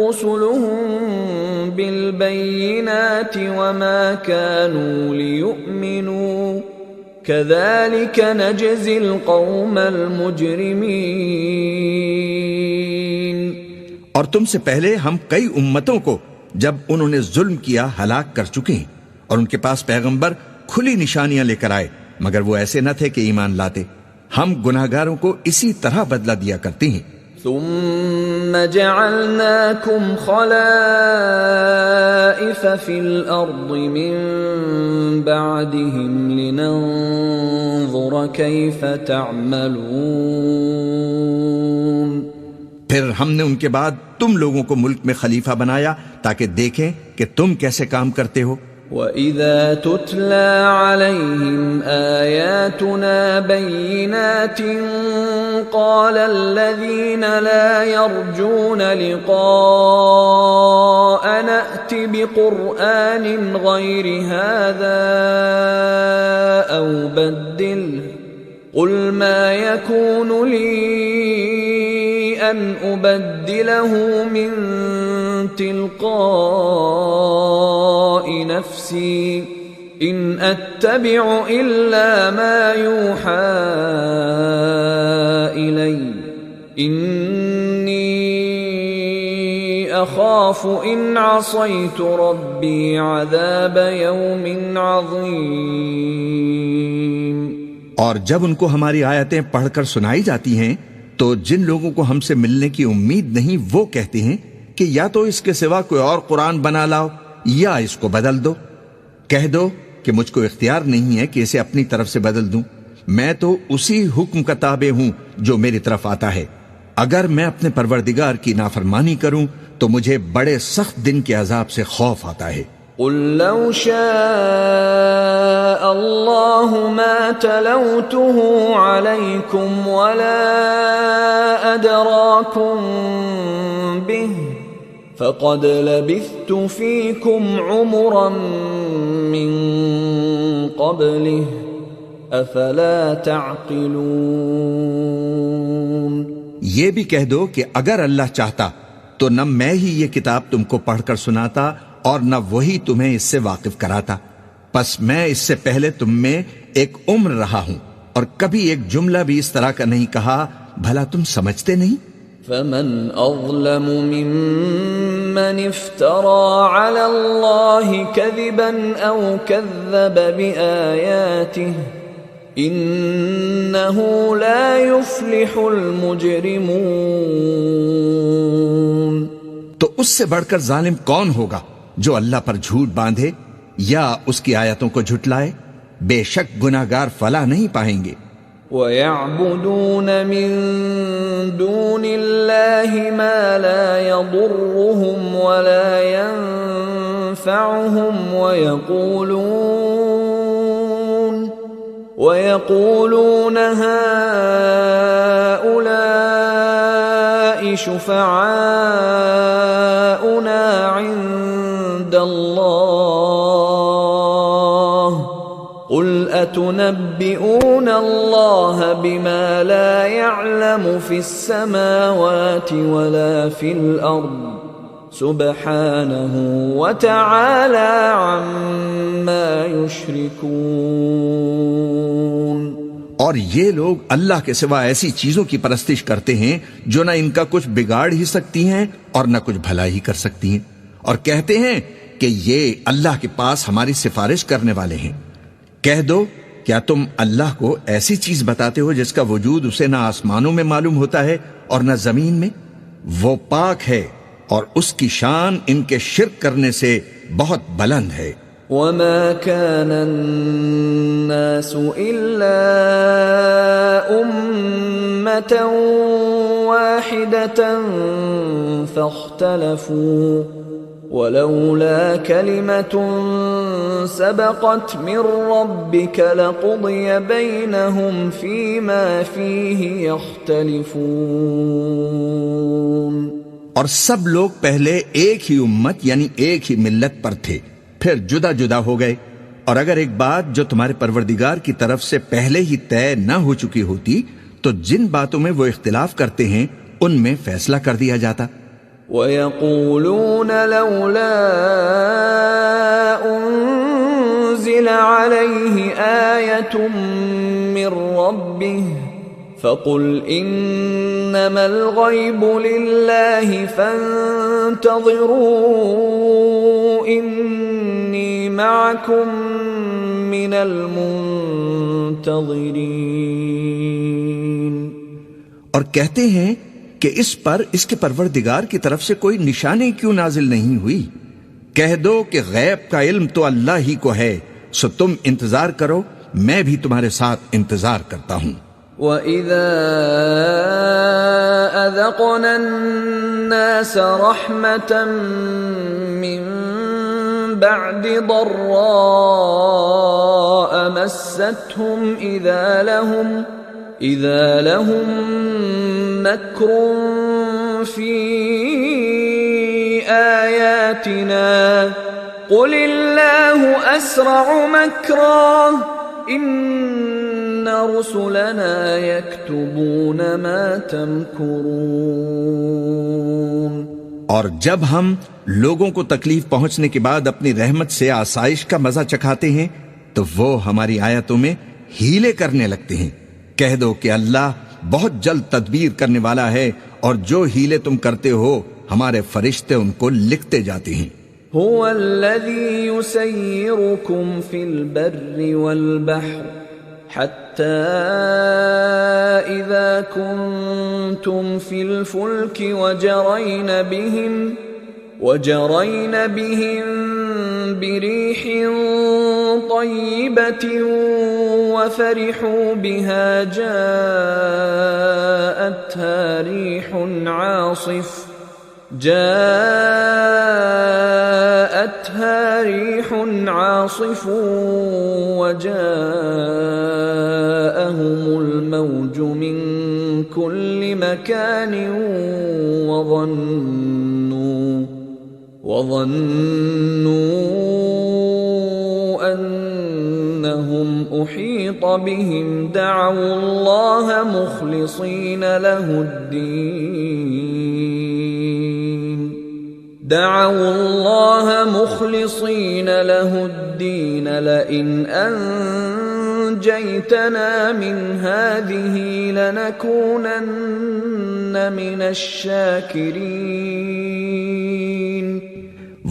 رُسُلُهُم بِالْبَيِّنَاتِ وَمَا كَانُوا لِيُؤْمِنُوا كَذَلِكَ نَجْزِي الْقَوْمَ الْمُجْرِمِينَ۔ اور تم سے پہلے ہم کئی امتوں کو جب انہوں نے ظلم کیا ہلاک کر چکے ہیں، اور ان کے پاس پیغمبر کھلی نشانیاں لے کر آئے مگر وہ ایسے نہ تھے کہ ایمان لاتے۔ ہم گناہگاروں کو اسی طرح بدلہ دیا کرتے ہیں۔ ثم جعلناكم خلائف في الأرض من بعدهم لننظر كيف تعملون۔ پھر ہم نے ان کے بعد تم لوگوں کو ملک میں خلیفہ بنایا تاکہ دیکھیں کہ تم کیسے کام کرتے ہو۔ وَإِذَا تُتْلَى عَلَيْهِمْ آيَاتُنَا بَيِّنَاتٍ قَالَ الَّذِينَ لَا يَرْجُونَ لِقَاءَنَا ائْتِ بِقُرْآنٍ غَيْرِ هَذَا أَوْ بَدِّلْهُ قُلْ مَا يَكُونُ لِي أَنْ أُبَدِّلَهُ مِنْ تِلْقَاءِ نَفْسِي إِنْ أَتَّبِعُ إِلَّا مَا يُوحَى إِلَيَّ إِنِّي أَخَافُ إِنْ عَصَيْتُ رَبِّي عَذَابَ يَوْمٍ عَظِيمٍ۔ اور جب ان کو ہماری آیتیں پڑھ کر سنائی جاتی ہیں تو جن لوگوں کو ہم سے ملنے کی امید نہیں وہ کہتے ہیں کہ یا تو اس کے سوا کوئی اور قرآن بنا لاؤ یا اس کو بدل دو۔ کہہ دو کہ مجھ کو اختیار نہیں ہے کہ اسے اپنی طرف سے بدل دوں، میں تو اسی حکم کا تابع ہوں جو میری طرف آتا ہے۔ اگر میں اپنے پروردگار کی نافرمانی کروں تو مجھے بڑے سخت دن کے عذاب سے خوف آتا ہے۔ قل لو شاء الله ما تلوته عليكم ولا أدراكم به فقد لبثت فيكم عمرا من قبله أفلا تعقلون۔ یہ بھی کہہ دو کہ اگر اللہ چاہتا تو نہ میں ہی یہ کتاب تم کو پڑھ کر سناتا اور نہ وہی تمہیں اس سے واقف کراتا، پس میں اس سے پہلے تم میں ایک عمر رہا ہوں اور کبھی ایک جملہ بھی اس طرح کا نہیں کہا، بھلا تم سمجھتے نہیں؟ فمن اظلم ممن افترى على الله كذبا او كذب بآياته انه لا يفلح المجرمون۔ تو اس سے بڑھ کر ظالم کون ہوگا جو اللہ پر جھوٹ باندھے یا اس کی آیتوں کو جھٹلائے؟ بے شک گناہگار فلاح نہیں پائیں گے۔ وَيَعْبُدُونَ مِن دُونِ اللَّهِ مَا لَا يَضُرُّهُمْ وَلَا يَنفَعُهُمْ وَيَقُولُونَ هَؤُلَاءِ شُفَعَاؤُنَا عِندَ اللَّهِ قُلْ أَتُنَبِّئُونَ اللَّهَ بِمَا لَا يَعْلَمُ فِي السَّمَاوَاتِ وَلَا فِي الْأَرْضِ سُبْحَانَهُ وَتَعَالَى عَمَّا يُشْرِكُونَ۔ اور یہ لوگ اللہ کے سوا ایسی چیزوں کی پرستش کرتے ہیں جو نہ ان کا کچھ بگاڑ ہی سکتی ہیں اور نہ کچھ بھلا ہی کر سکتی ہیں، اور کہتے ہیں کہ یہ اللہ کے پاس ہماری سفارش کرنے والے ہیں۔ کہہ دو کیا تم اللہ کو ایسی چیز بتاتے ہو جس کا وجود اسے نہ آسمانوں میں معلوم ہوتا ہے اور نہ زمین میں؟ وہ پاک ہے اور اس کی شان ان کے شرک کرنے سے بہت بلند ہے۔ وما كان الناس إلا أمة واحدة فاختلفوا ولولا كلمة سبقت من ربك لقضي بينهم فيما فيه يختلفون۔ اور سب لوگ پہلے ایک ہی امت یعنی ایک ہی ملت پر تھے، پھر جدا جدا ہو گئے، اور اگر ایک بات جو تمہارے پروردگار کی طرف سے پہلے ہی طے نہ ہو چکی ہوتی تو جن باتوں میں وہ اختلاف کرتے ہیں ان میں فیصلہ کر دیا جاتا۔ وَيَقُولُونَ لَوْلَا أُنزِلَ عَلَيْهِ آيَةٌ مِّن رَّبِّهِ فَقُلْ إِنَّمَا الْغَيْبُ لِلَّهِ فَانتَظِرُوا إِنِّي مَعَكُم مِّنَ الْمُنتَظِرِينَ۔ اور کہتے ہیں کہ اس پر اس کے پروردگار کی طرف سے کوئی نشانی کیوں نازل نہیں ہوئی؟ کہہ دو کہ غیب کا علم تو اللہ ہی کو ہے، سو تم انتظار کرو، میں بھی تمہارے ساتھ انتظار کرتا ہوں۔ وَإِذَا أَذَقْنَا النَّاسَ رَحْمَةً مِّن بَعْدِ ضَرَّاءَ مَسَّتْهُمْ إِذَا لَهُم مَّكْرٌ فِي آيَاتِنَا قُلِ اللَّهُ أَسْرَعُ مَكْرًا إِنَّ رُسُلَنَا يَكْتُبُونَ مَا تَمْكُرُونَ۔ اور جب ہم لوگوں کو تکلیف پہنچنے کے بعد اپنی رحمت سے آسائش کا مزہ چکھاتے ہیں تو وہ ہماری آیتوں میں ہیلے کرنے لگتے ہیں۔ کہہ دو کہ اللہ بہت جلد تدبیر کرنے والا ہے، اور جو ہیلے تم کرتے ہو ہمارے فرشتے ان کو لکھتے جاتے ہیں۔ هو الذي يسيركم في البر والبحر حتى إذا كنتم في الفلك وجرين بهم بريح طيبة وفرحوا بها جاءتها ريح عاصف وجاءهم الموج من كل مكان وظنوا أنهم أحيط بهم دعوا الله مخلصين له الدين لئن أنجيتنا من هذه لنكونن من الشاكرين۔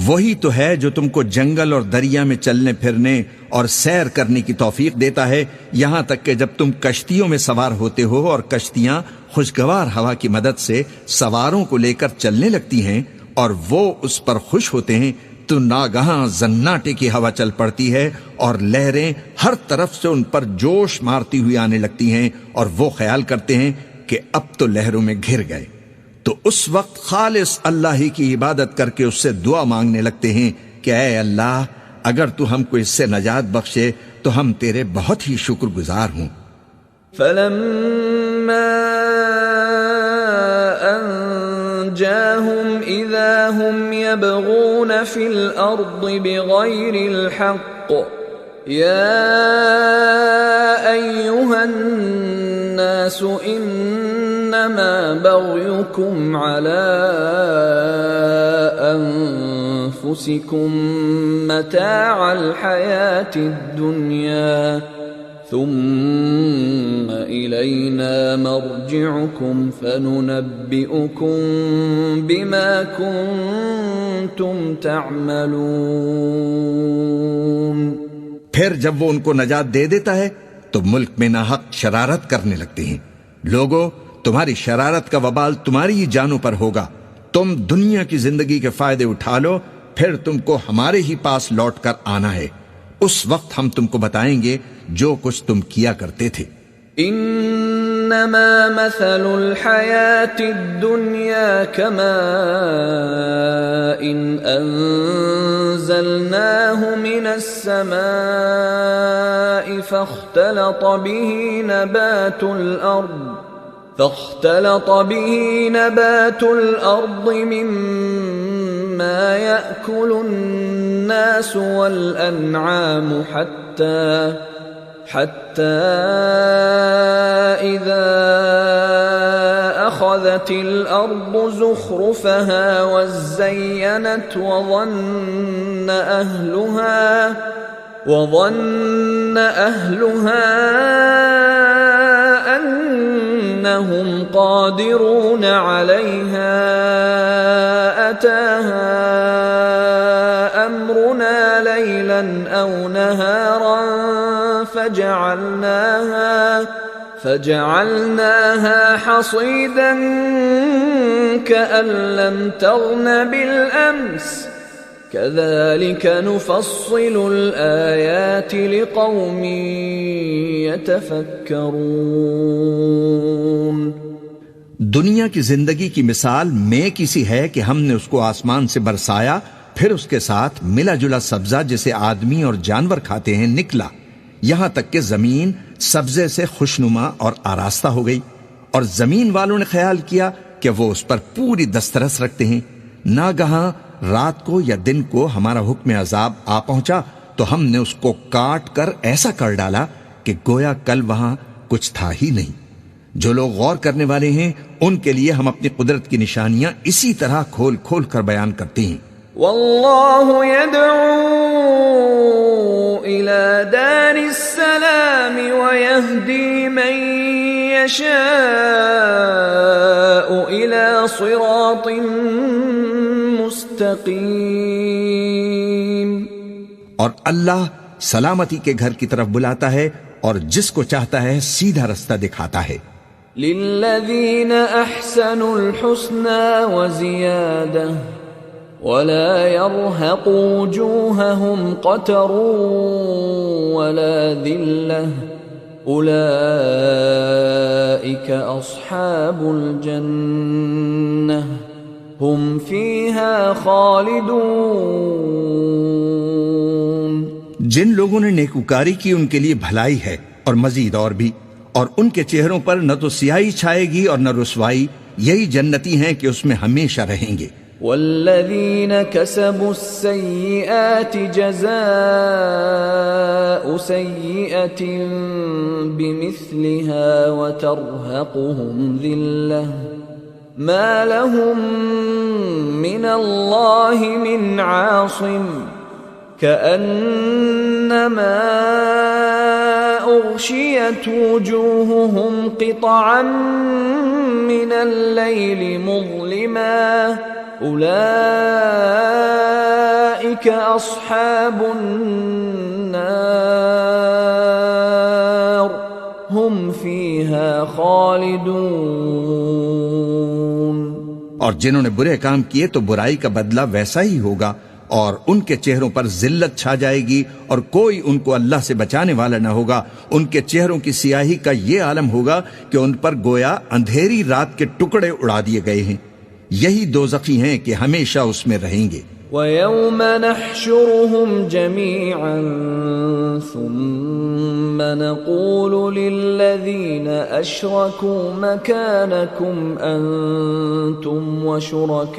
وہی تو ہے جو تم کو جنگل اور دریا میں چلنے پھرنے اور سیر کرنے کی توفیق دیتا ہے، یہاں تک کہ جب تم کشتیوں میں سوار ہوتے ہو اور کشتیاں خوشگوار ہوا کی مدد سے سواروں کو لے کر چلنے لگتی ہیں اور وہ اس پر خوش ہوتے ہیں، تو ناگہاں زناٹے کی ہوا چل پڑتی ہے اور لہریں ہر طرف سے ان پر جوش مارتی ہوئی آنے لگتی ہیں، اور وہ خیال کرتے ہیں کہ اب تو لہروں میں گھر گئے۔ تو اس وقت خالص اللہ ہی کی عبادت کر کے اس سے دعا مانگنے لگتے ہیں کہ اے اللہ، اگر تو ہم کو اس سے نجات بخشے تو ہم تیرے بہت ہی شکر گزار ہوں۔ فَلَمَّا أَنْجَاهُمْ إِذَا هُمْ يَبْغُونَ فِي الْأَرْضِ بِغَيْرِ الْحَقِّ يَا أَيُّهَا النَّاسُ إِنَّمَا بَغْيُكُمْ عَلَى أَنفُسِكُمْ مَتَاعَ الْحَيَاةِ الدُّنْيَا ثُمَّ إِلَيْنَا مَرْجِعُكُمْ فَنُنَبِّئُكُمْ بِمَا كُنْتُمْ تَعْمَلُونَ۔ پھر جب وہ ان کو نجات دے دیتا ہے تو ملک میں ناحق شرارت کرنے لگتے ہیں۔ لوگو، تمہاری شرارت کا وبال تمہاری ہی جانوں پر ہوگا، تم دنیا کی زندگی کے فائدے اٹھا لو، پھر تم کو ہمارے ہی پاس لوٹ کر آنا ہے، اس وقت ہم تم کو بتائیں گے جو کچھ تم کیا کرتے تھے۔ انما مثل الحیات الدنیا كماء انزلناه من السماء فاختلط به نبات الأرض مما يأكل الناس والأنعام حتى إذا أخذت الأرض زخرفها وزينت وظن أهلها أنهم قادرون عليها أتاها أمرنا ليلا أو نهارا فجعلناها حصيدا كأن لم تغن بالأمس كذلك نفصل الآيات لقوم يتفكرون۔ دنیا کی زندگی کی مثال میں کسی ہے کہ ہم نے اس کو آسمان سے برسایا، پھر اس کے ساتھ ملا جلا سبزہ جسے آدمی اور جانور کھاتے ہیں نکلا، یہاں تک کہ زمین سبزے سے خوشنما اور آراستہ ہو گئی، اور زمین والوں نے خیال کیا کہ وہ اس پر پوری دسترس رکھتے ہیں۔ ناگہاں رات کو یا دن کو ہمارا حکم عذاب آ پہنچا تو ہم نے اس کو کاٹ کر ایسا کر ڈالا کہ گویا کل وہاں کچھ تھا ہی نہیں۔ جو لوگ غور کرنے والے ہیں ان کے لیے ہم اپنی قدرت کی نشانیاں اسی طرح کھول کھول کر بیان کرتے ہیں۔ واللہ يدعو إلى دار السلام ويهدي من يشاء إلى صراط مستقیم، اور اللہ سلامتی کے گھر کی طرف بلاتا ہے اور جس کو چاہتا ہے سیدھا رستہ دکھاتا ہے۔ للذین احسنوا الحسنى وزیادہ ولا يرهق وجوههم قتر ولا ذلة أولئك أصحاب الجنة هم فيها خالدون۔ جن لوگوں نے نیکوکاری کی ان کے لیے بھلائی ہے اور مزید اور بھی، اور ان کے چہروں پر نہ تو سیاہی چھائے گی اور نہ رسوائی، یہی جنتی ہیں کہ اس میں ہمیشہ رہیں گے۔ والذین کسبوا السیئات جزاء سیئة بمثلها وترهقهم ذلة ما لهم من اللہ من عاصم كأنما أغشيت وجوههم قطعا من الليل مظلما أولئك أصحاب النار هم فيها خالدون۔ اور جنہوں نے برے کام کیے تو برائی کا بدلہ ویسا ہی ہوگا، اور ان کے چہروں پر ذلت چھا جائے گی اور کوئی ان کو اللہ سے بچانے والا نہ ہوگا۔ ان کے چہروں کی سیاہی کا یہ عالم ہوگا کہ ان پر گویا اندھیری رات کے ٹکڑے اڑا دیے گئے ہیں، یہی دوزخی ہیں کہ ہمیشہ اس میں رہیں گے۔ وَيَوْمَ نَحْشُرُهُمْ جَمِيعًا ثُمَّ نَقُولُ لِلَّذِينَ أَشْرَكُوا مَكَانَكُمْ أَنْتُمْ وَشُرَكَاؤُكُمْ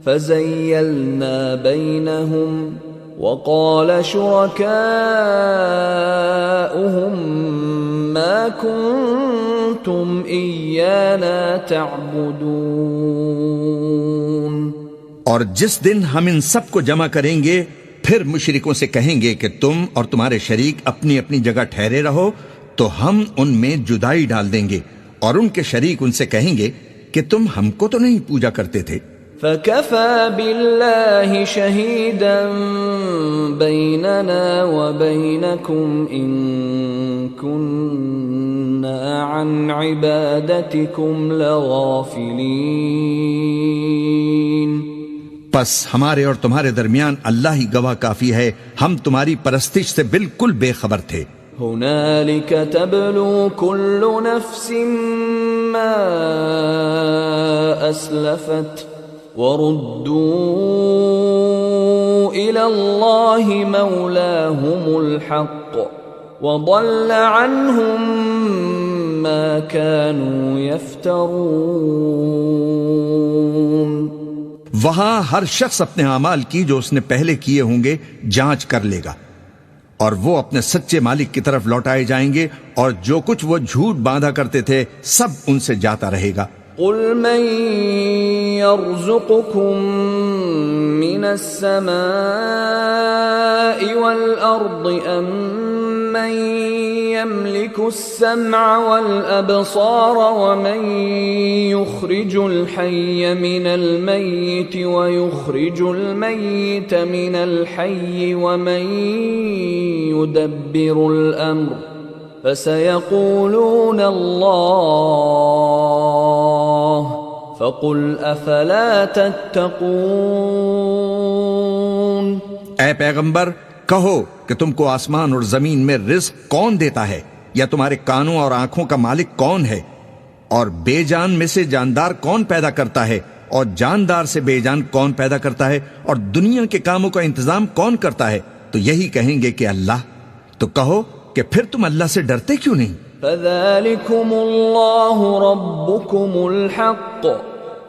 فَزَيَّلْنَا بَيْنَهُمْ وَقَالَ شُرَكَاؤُهُمْ مَا كُنْتُمْ إِيَّانَا تَعْبُدُونَ۔ اور جس دن ہم ان سب کو جمع کریں گے پھر مشرکوں سے کہیں گے کہ تم اور تمہارے شریک اپنی اپنی جگہ ٹھہرے رہو تو ہم ان میں جدائی ڈال دیں گے، اور ان کے شریک ان سے کہیں گے کہ تم ہم کو تو نہیں پوجا کرتے تھے۔ فكفى بالله شهيدا بيننا وبينكم إن كنا عن عبادتكم لغافلين. پس ہمارے اور تمہارے درمیان اللہ ہی گواہ کافی ہے، ہم تمہاری پرستش سے بالکل بے خبر تھے. هنالك تبلو كل نفس ما أسلفت وردوا إلى الله مولاهم الحق وضل عنهم ما كانوا يفترون. وہاں ہر شخص اپنے اعمال کی جو اس نے پہلے کیے ہوں گے جانچ کر لے گا، اور وہ اپنے سچے مالک کی طرف لوٹائے جائیں گے، اور جو کچھ وہ جھوٹ باندھا کرتے تھے سب ان سے جاتا رہے گا. قل من يرزقكم من السماء والأرض أم من يملك السمع والأبصار ومن يخرج الحي من الميت ويخرج الميت من الحي ومن يدبر الأمر فسيقولون الله فقل افلا تتقون. اے پیغمبر کہو کہ تم کو آسمان اور زمین میں رزق کون دیتا ہے، یا تمہارے کانوں اور آنکھوں کا مالک کون ہے، اور بے جان میں سے جاندار کون پیدا کرتا ہے، اور جاندار سے بے جان کون پیدا کرتا ہے، اور دنیا کے کاموں کا انتظام کون کرتا ہے؟ تو یہی کہیں گے کہ اللہ. تو کہو کہ پھر تم اللہ سے ڈرتے کیوں نہیں؟ فذلكم الله ربكم الحق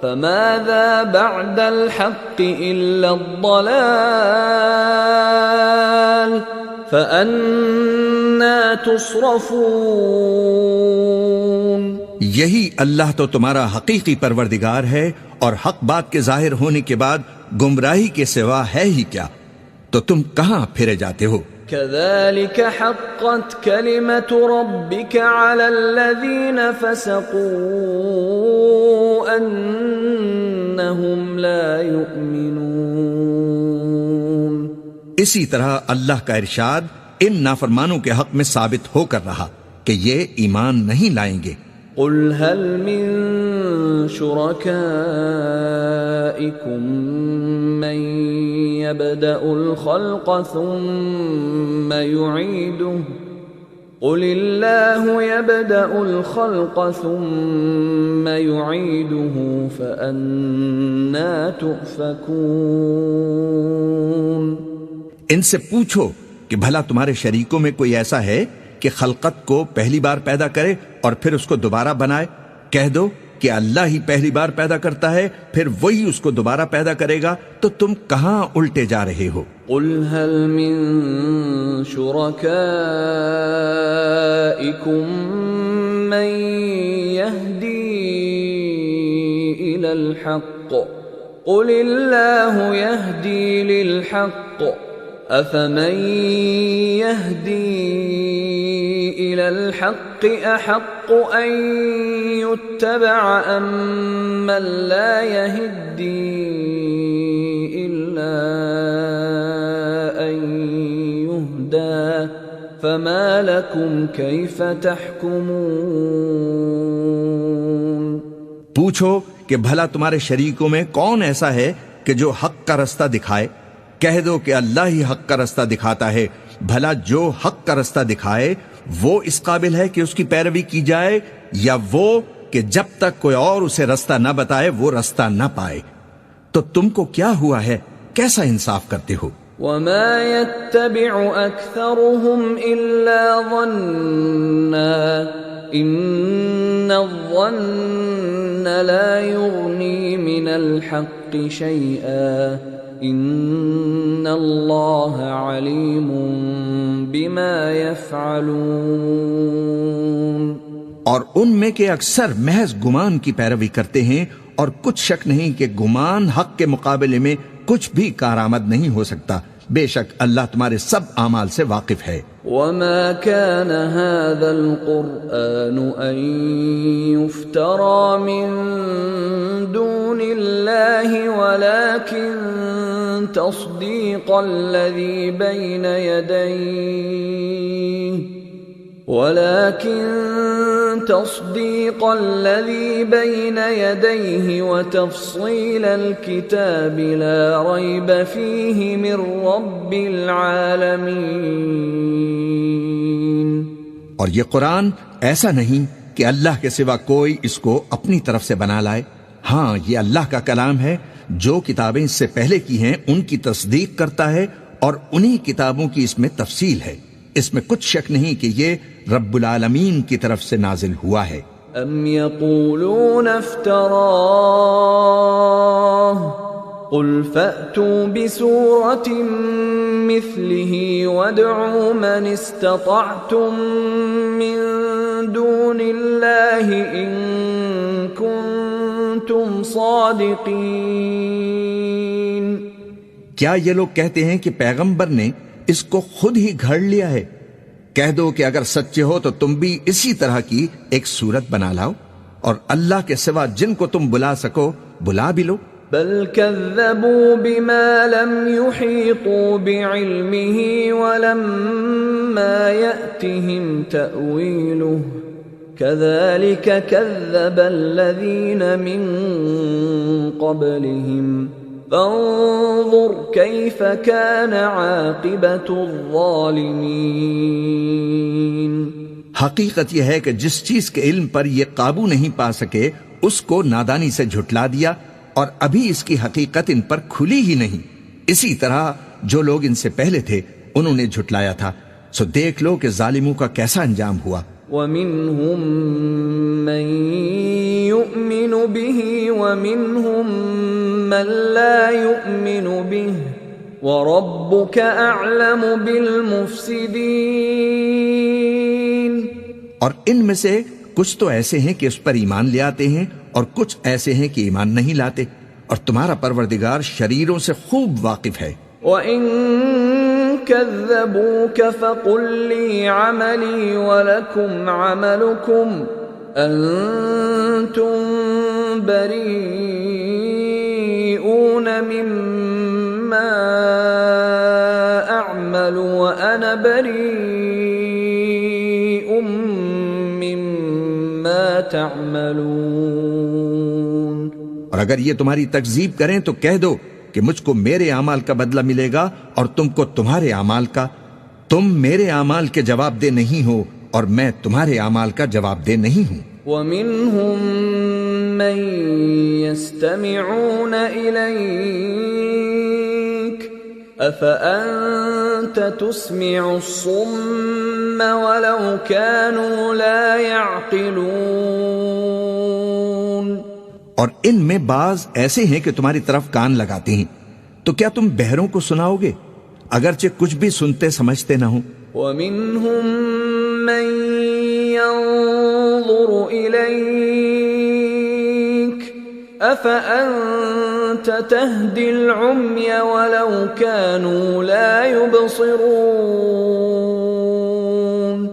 فماذا بعد الحق إلا الضلال فأنا تصرفون. یہی اللہ تو تمہارا حقیقی پروردگار ہے، اور حق بات کے ظاہر ہونے کے بعد گمراہی کے سوا ہے ہی کیا، تو تم کہاں پھرے جاتے ہو؟ كذلك حقت كلمة ربك على الذين فسقوا أنهم لا يؤمنون. اسی طرح اللہ کا ارشاد ان نافرمانوں کے حق میں ثابت ہو کر رہا کہ یہ ایمان نہیں لائیں گے. قل هل من شركائكم من يبدأ الخلق ثم يعيده قل الله يبدأ الخلق ثم يعيده فأنا تؤفكون. ان سے پوچھو کہ بھلا تمہارے شریکوں میں کوئی ایسا ہے کہ خلقت کو پہلی بار پیدا کرے اور پھر اس کو دوبارہ بنائے؟ کہہ دو کہ اللہ ہی پہلی بار پیدا کرتا ہے، پھر وہی اس کو دوبارہ پیدا کرے گا، تو تم کہاں الٹے جا رہے ہو؟ قل هل من شركائكم من يهدي إلى الحق قل الله يهدي للحق أفمن يهدي إلى الحق أحق أن يتبع أم من لا يهدي إلا أن يهدى فما لكم كيف تحكمون. پوچھو کہ بھلا تمہارے شریکوں میں کون ایسا ہے کہ جو حق کا رستہ دکھائے؟ کہہ دو کہ اللہ ہی حق کا رستہ دکھاتا ہے. بھلا جو حق کا رستہ دکھائے وہ اس قابل ہے کہ اس کی پیروی کی جائے، یا وہ کہ جب تک کوئی اور اسے رستہ نہ بتائے وہ رستہ نہ پائے؟ تو تم کو کیا ہوا ہے، کیسا انصاف کرتے ہو؟ وما يتبع أكثرهم إلا ظنا إن الظن لا يغني من الحق شيئا ان اللہ علیم بما یفعلون. اور ان میں کے اکثر محض گمان کی پیروی کرتے ہیں، اور کچھ شک نہیں کہ گمان حق کے مقابلے میں کچھ بھی کارآمد نہیں ہو سکتا، بے شک اللہ تمہارے سب اعمال سے واقف ہے۔ وما كان هذا القرآن أن يفترى من دون الله ولكن تصديق الذي بين يديه وتفصيل الكتاب لا ريب فيه من رب العالمين۔ اور یہ قرآن ایسا نہیں کہ اللہ کے سوا کوئی اس کو اپنی طرف سے بنا لائے، ہاں یہ اللہ کا کلام ہے، جو کتابیں اس سے پہلے کی ہیں ان کی تصدیق کرتا ہے، اور انہی کتابوں کی اس میں تفصیل ہے، اس میں کچھ شک نہیں کہ یہ رب العالمین کی طرف سے نازل ہوا ہے۔ ام يقولون افتراه قل فأتوا بسورة مثله وادعوا من استطعتم من دون الله إن كنتم صادقين۔ کیا یہ لوگ کہتے ہیں کہ پیغمبر نے اس کو خود ہی گھڑ لیا ہے؟ کہہ دو کہ اگر سچے ہو تو تم بھی اسی طرح کی ایک صورت بنا لاؤ، اور اللہ کے سوا جن کو تم بلا سکو بلا بھی لو۔ بل كذبوا بما لم يحيطوا بعلمه ولما يأتهم تأويله كذلك كذب الذين من قبلهم فانظر كيف كان عاقبة الظالمين۔ حقیقت یہ ہے کہ جس چیز کے علم پر یہ قابو نہیں پا سکے اس کو نادانی سے جھٹلا دیا، اور ابھی اس کی حقیقت ان پر کھلی ہی نہیں، اسی طرح جو لوگ ان سے پہلے تھے انہوں نے جھٹلایا تھا، سو دیکھ لو کہ ظالموں کا کیسا انجام ہوا۔ وَمِنْهُمْ مَنْ يُؤْمِنُ بِهِ وَمِنْهُمْ مَنْ لَا يُؤْمِنُ بِهِ وَرَبُّكَ أَعْلَمُ بِالْمُفْسِدِينَ۔ اور ان میں سے کچھ تو ایسے ہیں کہ اس پر ایمان لے آتے ہیں، اور کچھ ایسے ہیں کہ ایمان نہیں لاتے، اور تمہارا پروردگار شریروں سے خوب واقف ہے۔ وَإِن كَذَّبُوكَ فَقُلْ لِي عَمَلِي وَلَكُمْ عَمَلُكُمْ أَنْتُمْ بَرِيئُونَ مِمَّا أَعْمَلُ وَأَنَا بَرِيءٌ مِّمَّا تَعْمَلُونَ۔ اور اگر یہ تمہاری تکذیب کریں تو کہہ دو کہ مجھ کو میرے اعمال کا بدلہ ملے گا اور تم کو تمہارے اعمال کا، تم میرے اعمال کے جواب دہ نہیں ہو اور میں تمہارے اعمال کا جواب دہ نہیں ہوں۔ وَمِنْهُمْ مَنْ يَسْتَمِعُونَ إِلَيْكَ أَفَأَنْتَ تُسْمِعُ الصُّمَّ وَلَوْ كَانُوا لَا يَعْقِلُونَ۔ اور ان میں بعض ایسے ہیں کہ تمہاری طرف کان لگاتے ہیں، تو کیا تم بہروں کو سناؤ گے اگرچہ کچھ بھی سنتے سمجھتے نہ ہوں؟ وَمِنْهُمْ مَنْ يَنظُرُ إِلَيْكَ أَفَأَنْتَ تَهْدِي الْعُمْيَ وَلَوْ كَانُوا لَا يُبْصِرُونَ۔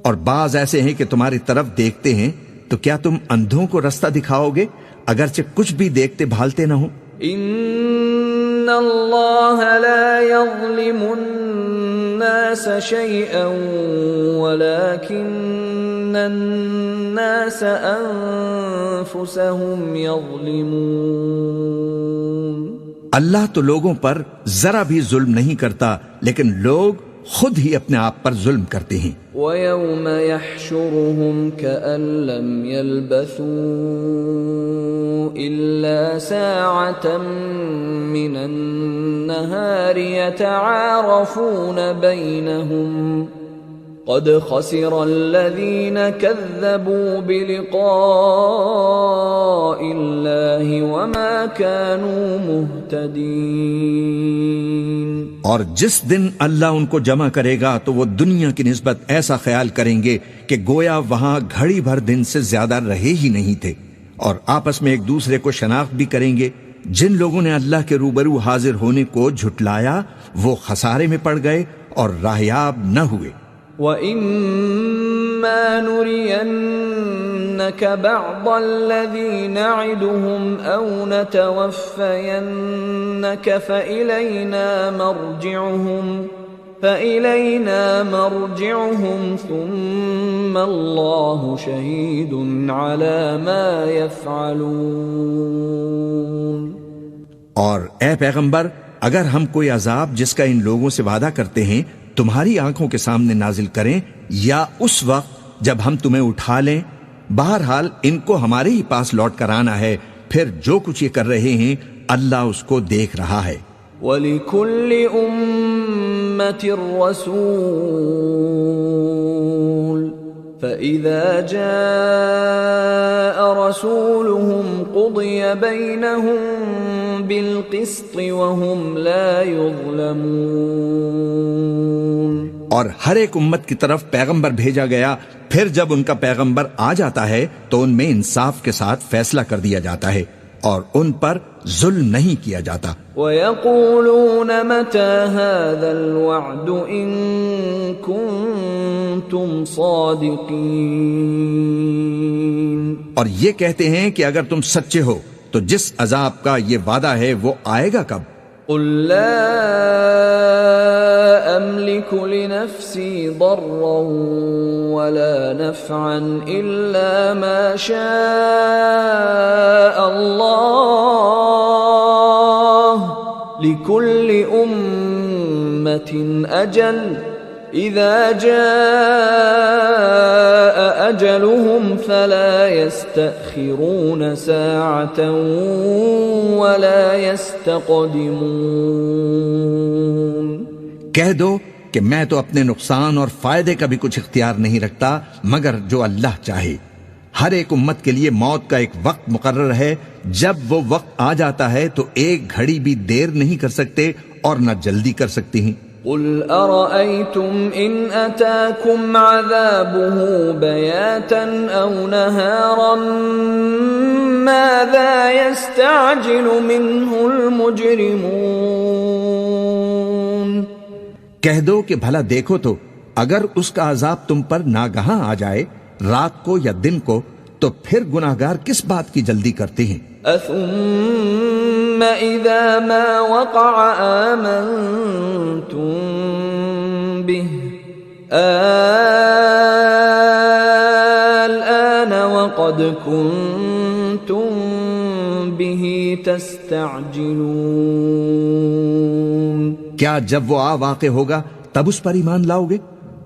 اور بعض ایسے ہیں کہ تمہاری طرف دیکھتے ہیں، تو کیا تم اندھوں کو رستہ دکھاؤ گے اگرچہ کچھ بھی دیکھتے بھالتے نہ ہوں؟ ان اللہ لا یظلم الناس شیئا ولكن الناس انفسهم یظلمون۔ اللہ تو لوگوں پر ذرا بھی ظلم نہیں کرتا، لیکن لوگ خود ہی اپنے آپ پر ظلم کرتے ہیں۔ وَيَوْمَ يَحْشُرُهُمْ كَأَن لَّمْ يَلْبَثُوا إِلَّا سَاعَةً مِّنَ النَّهَارِ يَتَعَارَفُونَ بَيْنَهُمْ قَدْ خَسِرَ الَّذِينَ كَذَّبُوا بِلِقَاءِ اللَّهِ وَمَا كَانُوا مُهْتَدِينَ۔ اور جس دن اللہ ان کو جمع کرے گا تو وہ دنیا کی نسبت ایسا خیال کریں گے کہ گویا وہاں گھڑی بھر دن سے زیادہ رہے ہی نہیں تھے، اور آپس میں ایک دوسرے کو شناخت بھی کریں گے، جن لوگوں نے اللہ کے روبرو حاضر ہونے کو جھٹلایا وہ خسارے میں پڑ گئے اور راہیاب نہ ہوئے۔ وَإِمَّا نُرِيَنَّكَ بَعْضَ الَّذِي نَعِدُهُمْ أَوْ نَتَوَفَّيَنَّكَ فَإِلَيْنَا مَرْجِعُهُمْ ثُمَّ اللَّهُ شَهِيدٌ عَلَى مَا يَفْعَلُونَ۔ اور اے پیغمبر، اگر ہم کوئی عذاب جس کا ان لوگوں سے وعدہ کرتے ہیں تمہاری آنکھوں کے سامنے نازل کریں یا اس وقت جب ہم تمہیں اٹھا لیں، بہرحال ان کو ہمارے ہی پاس لوٹ کر آنا ہے، پھر جو کچھ یہ کر رہے ہیں اللہ اس کو دیکھ رہا ہے۔ وَلِكُلِّ أُمَّةٍ رَّسُولٌ فَإِذَا جَاءَ رَسُولُهُمْ قُضِيَ بَيْنَهُم بِالْقِسْطِ وَهُمْ لَا يُظْلَمُونَ۔ اور ہر ایک امت کی طرف پیغمبر بھیجا گیا، پھر جب ان کا پیغمبر آ جاتا ہے تو ان میں انصاف کے ساتھ فیصلہ کر دیا جاتا ہے اور ان پر ظلم نہیں کیا جاتا۔ وَيَقُولُونَ مَتَى هَذَا الْوَعْدُ إِن كُنتُمْ صَادِقِينَ۔ اور یہ کہتے ہیں کہ اگر تم سچے ہو تو جس عذاب کا یہ وعدہ ہے وہ آئے گا کب؟ قُل لَّا أَمْلِكُ لِنَفْسِي ضَرًّا وَلَا نَفْعًا إِلَّا مَا شَاءَ اللَّهُ لِكُلِّ أُمَّةٍ أَجَلٌ إِذَا جَاءَ أَجَلُهُمْ فَلَا يَسْتَأْخِرُونَ سَاعَةً وَلَا يَسْتَقْدِمُونَ۔ کہہ دو کہ میں تو اپنے نقصان اور فائدے کا بھی کچھ اختیار نہیں رکھتا مگر جو اللہ چاہے۔ ہر ایک امت کے لیے موت کا ایک وقت مقرر ہے، جب وہ وقت آ جاتا ہے تو ایک گھڑی بھی دیر نہیں کر سکتے اور نہ جلدی کر سکتے ہیں۔ قُلْ أَرَأَيْتُمْ إِنْ أَتَاكُمْ عَذَابُهُ بَيَاتًا أَوْ نَهَارًا مَاذَا يَسْتَعْجِلُ مِنْهُ الْمُجْرِمُونَ۔ کہہ دو کہ بھلا دیکھو تو اگر اس کا عذاب تم پر ناگہاں آ جائے رات کو یا دن کو تو پھر گناہگار کس بات کی جلدی کرتے ہیں؟ أَثُمَّ إِذَا مَا وَقَعَ آمَنْتُمْ بِهِ الْآنَ وَقَدْ كُنْتُمْ بِهِ تَسْتَعْجِلُونَ۔ کیا جب وہ واقع ہوگا تب اس پر ایمان لاؤ گے؟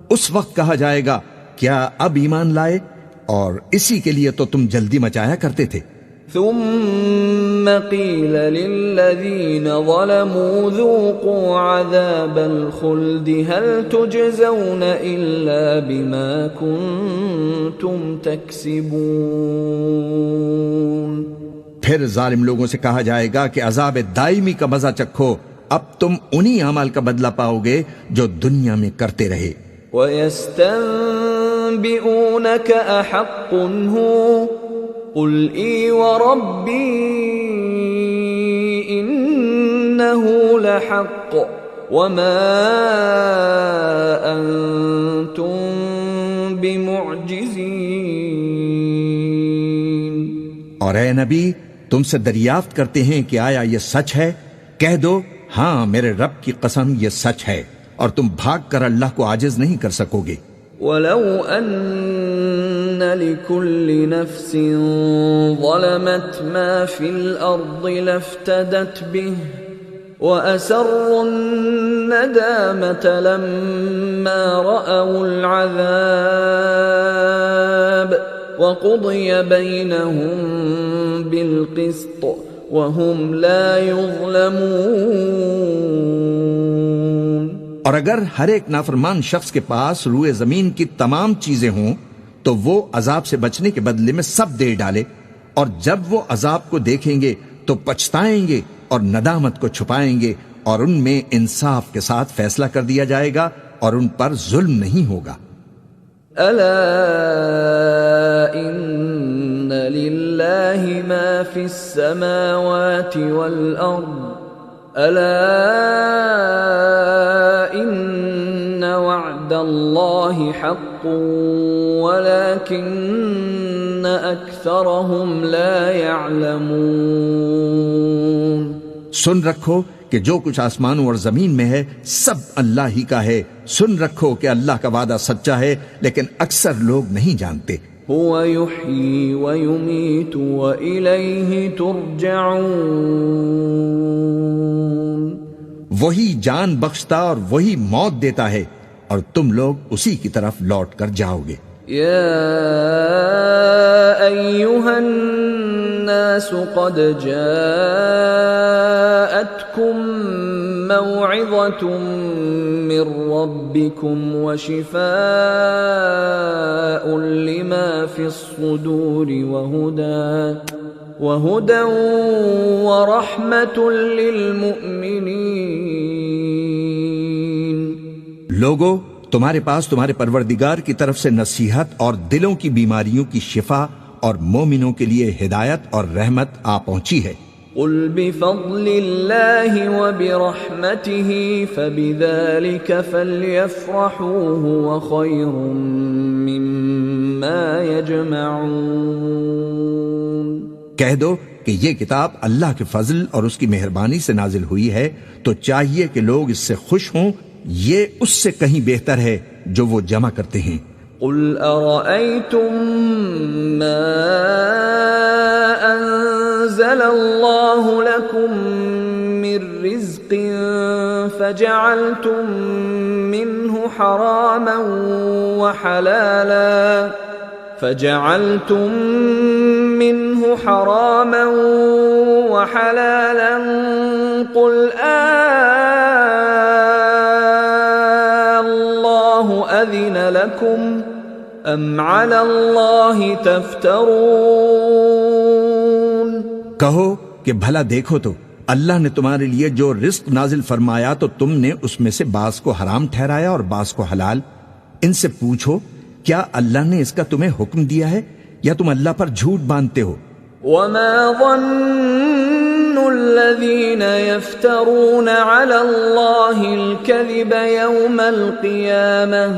اس وقت کہا جائے گا کیا اب ایمان لائے؟ اور اسی کے لیے تو تم جلدی مچایا کرتے تھے۔ ثم قيل للذين ظلموا ذوقوا عذاب الخلد هل تجزون إلا بما كنتم تكسبون۔ پھر ظالم لوگوں سے کہا جائے گا کہ عذاب دائمی کا مزہ چکھو، اب تم انہی اعمال کا بدلہ پاؤ گے جو دنیا میں کرتے رہے۔ وَيَسْتَنبِئُونَكَ أَحَقٌّ هُوَ قُلْ إِي وَرَبِّي إِنَّهُ لَحَقٌّ وَمَا أَنْتُمْ بِمُعْجِزِينَ۔ اور اے نبی تم سے دریافت کرتے ہیں کہ آیا یہ سچ ہے؟ کہہ دو ہاں میرے رب کی قسم یہ سچ ہے، اور تم بھاگ کر اللہ کو عاجز نہیں کر سکو گے۔ وَلَوْ أَنَّ لِكُلِّ نَفْسٍ ظَلَمَتْ مَا فِي الْأَرْضِ لَافْتَدَتْ بِهِ وَأَسَرُّوا النَّدَامَةَ لَمَّا رَأَوُا الْعَذَابَ وَقُضِيَ بَيْنَهُم بِالْقِسْطِ وَهُمْ لَا يُظْلَمُونَ۔ اور اگر ہر ایک نافرمان شخص کے پاس روئے زمین کی تمام چیزیں ہوں تو وہ عذاب سے بچنے کے بدلے میں سب دے ڈالے، اور جب وہ عذاب کو دیکھیں گے تو پچھتائیں گے اور ندامت کو چھپائیں گے، اور ان میں انصاف کے ساتھ فیصلہ کر دیا جائے گا اور ان پر ظلم نہیں ہوگا۔ ألا إن لله ما في السماوات والأرض ألا إن وعد الله حق ولكن أكثرهم لا يعلمون۔ سن رکھو کہ جو کچھ آسمانوں اور زمین میں ہے سب اللہ ہی کا ہے۔ سن رکھو کہ اللہ کا وعدہ سچا ہے لیکن اکثر لوگ نہیں جانتے۔ هو يحيي ويميت وإليه ترجعون۔ وہی جان بخشتا اور وہی موت دیتا ہے اور تم لوگ اسی کی طرف لوٹ کر جاؤ گے۔ يا أيها الناس قد جاءتكم موعظة من ربكم وشفاء لما في الصدور وهدى ورحمة للمؤمنين۔ لوگو، تمہارے پاس تمہارے پروردگار کی طرف سے نصیحت اور دلوں کی بیماریوں کی شفا اور مومنوں کے لیے ہدایت اور رحمت آ پہنچی ہے۔ قل بفضل الله وبرحمته فبذلك فليفرحوا هو خير مما يجمعون۔ کہہ دو کہ یہ کتاب اللہ کے فضل اور اس کی مہربانی سے نازل ہوئی ہے تو چاہیے کہ لوگ اس سے خوش ہوں، یہ اس سے کہیں بہتر ہے جو وہ جمع کرتے ہیں۔ قل أرأيتم ما أنزل الله لكم من رزق فجعلتم منه حراما وحلالا قل الله أذن لكم أم على الله تفترون۔ کہو کہ بھلا دیکھو تو اللہ نے تمہارے لیے جو رزق نازل فرمایا تو تم نے اس میں سے بعض کو حرام ٹھہرایا اور بعض کو حلال۔ ان سے پوچھو کیا اللہ نے اس کا تمہیں حکم دیا ہے یا تم اللہ پر جھوٹ باندھتے ہو؟ وما ظن الذين يفترون على الله الكذب يوم القيامة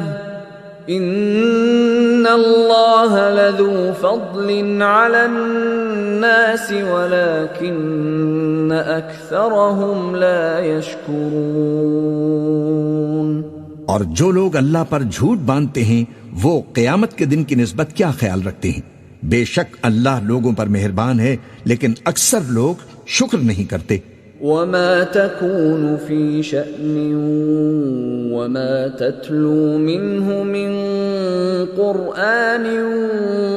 إن الله لذو فضل على الناس ولكن أكثرهم لا يشكرون۔ اور جو لوگ اللہ پر جھوٹ باندھتے ہیں وہ قیامت کے دن کی نسبت کیا خیال رکھتے ہیں؟ بے شک اللہ لوگوں پر مہربان ہے لیکن اکثر لوگ شکر نہیں کرتے۔ وما تكون في شأن وما تتلو منه من قرآن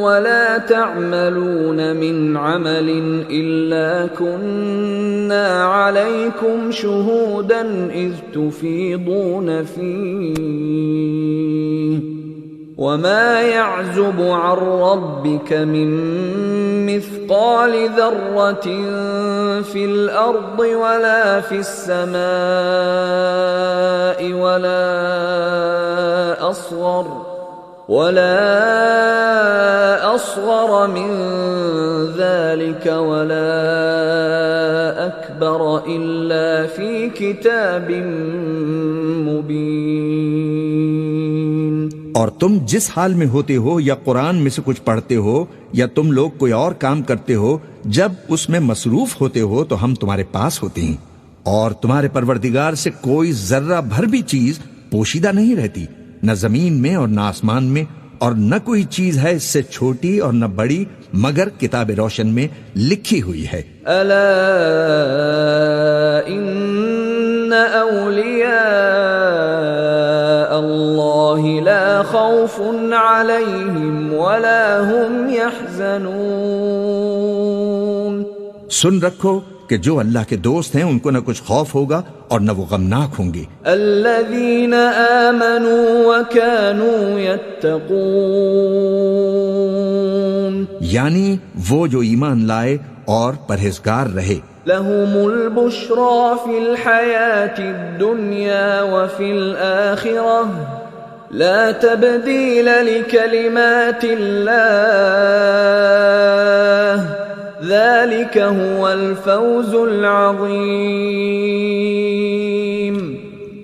ولا تعملون من عمل إلا كنا عليكم شهودا إذ تفيضون فيه وما يعزب عن ربك من مثقال ذرة في الأرض ولا في السماء ولا أصغر من ذلك ولا أكبر إلا في كتاب مبين۔ اور تم جس حال میں ہوتے ہو یا قرآن میں سے کچھ پڑھتے ہو یا تم لوگ کوئی اور کام کرتے ہو، جب اس میں مصروف ہوتے ہو تو ہم تمہارے پاس ہوتے ہیں، اور تمہارے پروردگار سے کوئی ذرہ بھر بھی چیز پوشیدہ نہیں رہتی، نہ زمین میں اور نہ آسمان میں، اور نہ کوئی چیز ہے اس سے چھوٹی اور نہ بڑی مگر کتاب روشن میں لکھی ہوئی ہے۔ الا ان اولیاء اللہ لا خوف علیہم ولا هم يحزنون۔ سن رکھو کہ جو اللہ کے دوست ہیں ان کو نہ کچھ خوف ہوگا اور نہ وہ غمناک ہوں گے۔ الذین آمنوا وکانوا یتقون، یعنی وہ جو ایمان لائے اور پرہیزگار رہے۔ لهم البشرى في الحياة الدنيا وفي الآخرة لا تبديل لكلمات الله ذلك هو الفوز العظیم۔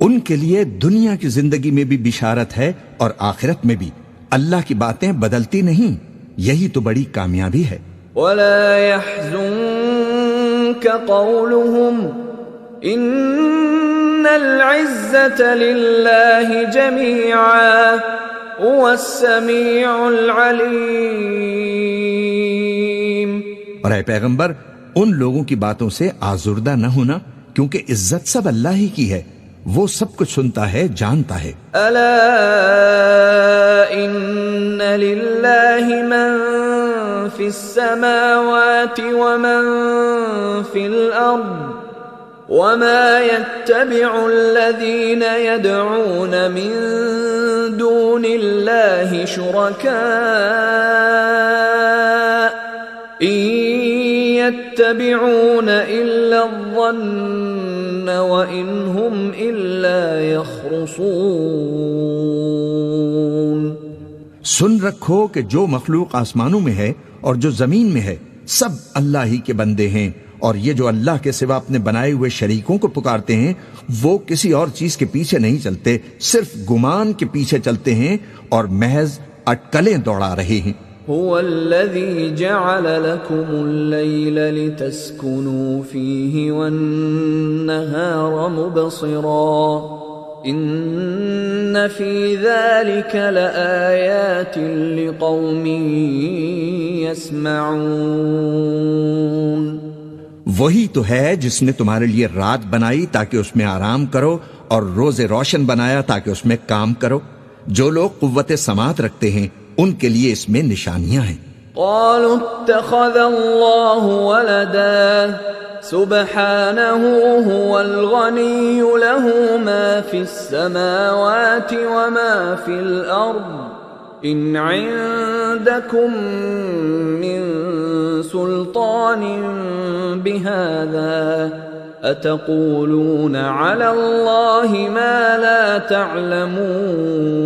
ان کے لیے دنیا کی زندگی میں بھی بشارت ہے اور آخرت میں بھی۔ اللہ کی باتیں بدلتی نہیں، یہی تو بڑی کامیابی ہے۔ ولا يحزنك قولهم ان العزة لله جميعا هو السميع العليم۔ اور اے پیغمبر، ان لوگوں کی باتوں سے آزردہ نہ ہونا، کیونکہ عزت سب اللہ ہی کی ہے، وہ سب کچھ سنتا ہے، جانتا ہے۔ الا ان للہ من فی السماوات ومن فی الارض وما يتبع الذین يدعون من دون اللہ شرکاء ان يتبعون الا الظن وان هم الا يخرصون۔ سن رکھو کہ جو مخلوق آسمانوں میں ہے اور جو زمین میں ہے سب اللہ ہی کے بندے ہیں، اور یہ جو اللہ کے سوا اپنے بنائے ہوئے شریکوں کو پکارتے ہیں وہ کسی اور چیز کے پیچھے نہیں چلتے، صرف گمان کے پیچھے چلتے ہیں اور محض اٹکلیں دوڑا رہے ہیں۔ هو الذي جعل لكم الليل لتسكنوا فيه والنهار مبصرا إن في ذلك لآيات لقوم يسمعون۔ وہی تو ہے جس نے تمہارے لیے رات بنائی تاکہ اس میں آرام کرو، اور روز روشن بنایا تاکہ اس میں کام کرو۔ جو لوگ قوت سماعت رکھتے ہیں ان کے لیے اس میں نشانیاں ہیں۔ قالوا اتخذ الله ولدا سبحانه هو الغني له ما في السماوات وما في الأرض إن عندكم من سلطان بهذا أتقولون على الله ما لا تعلمون۔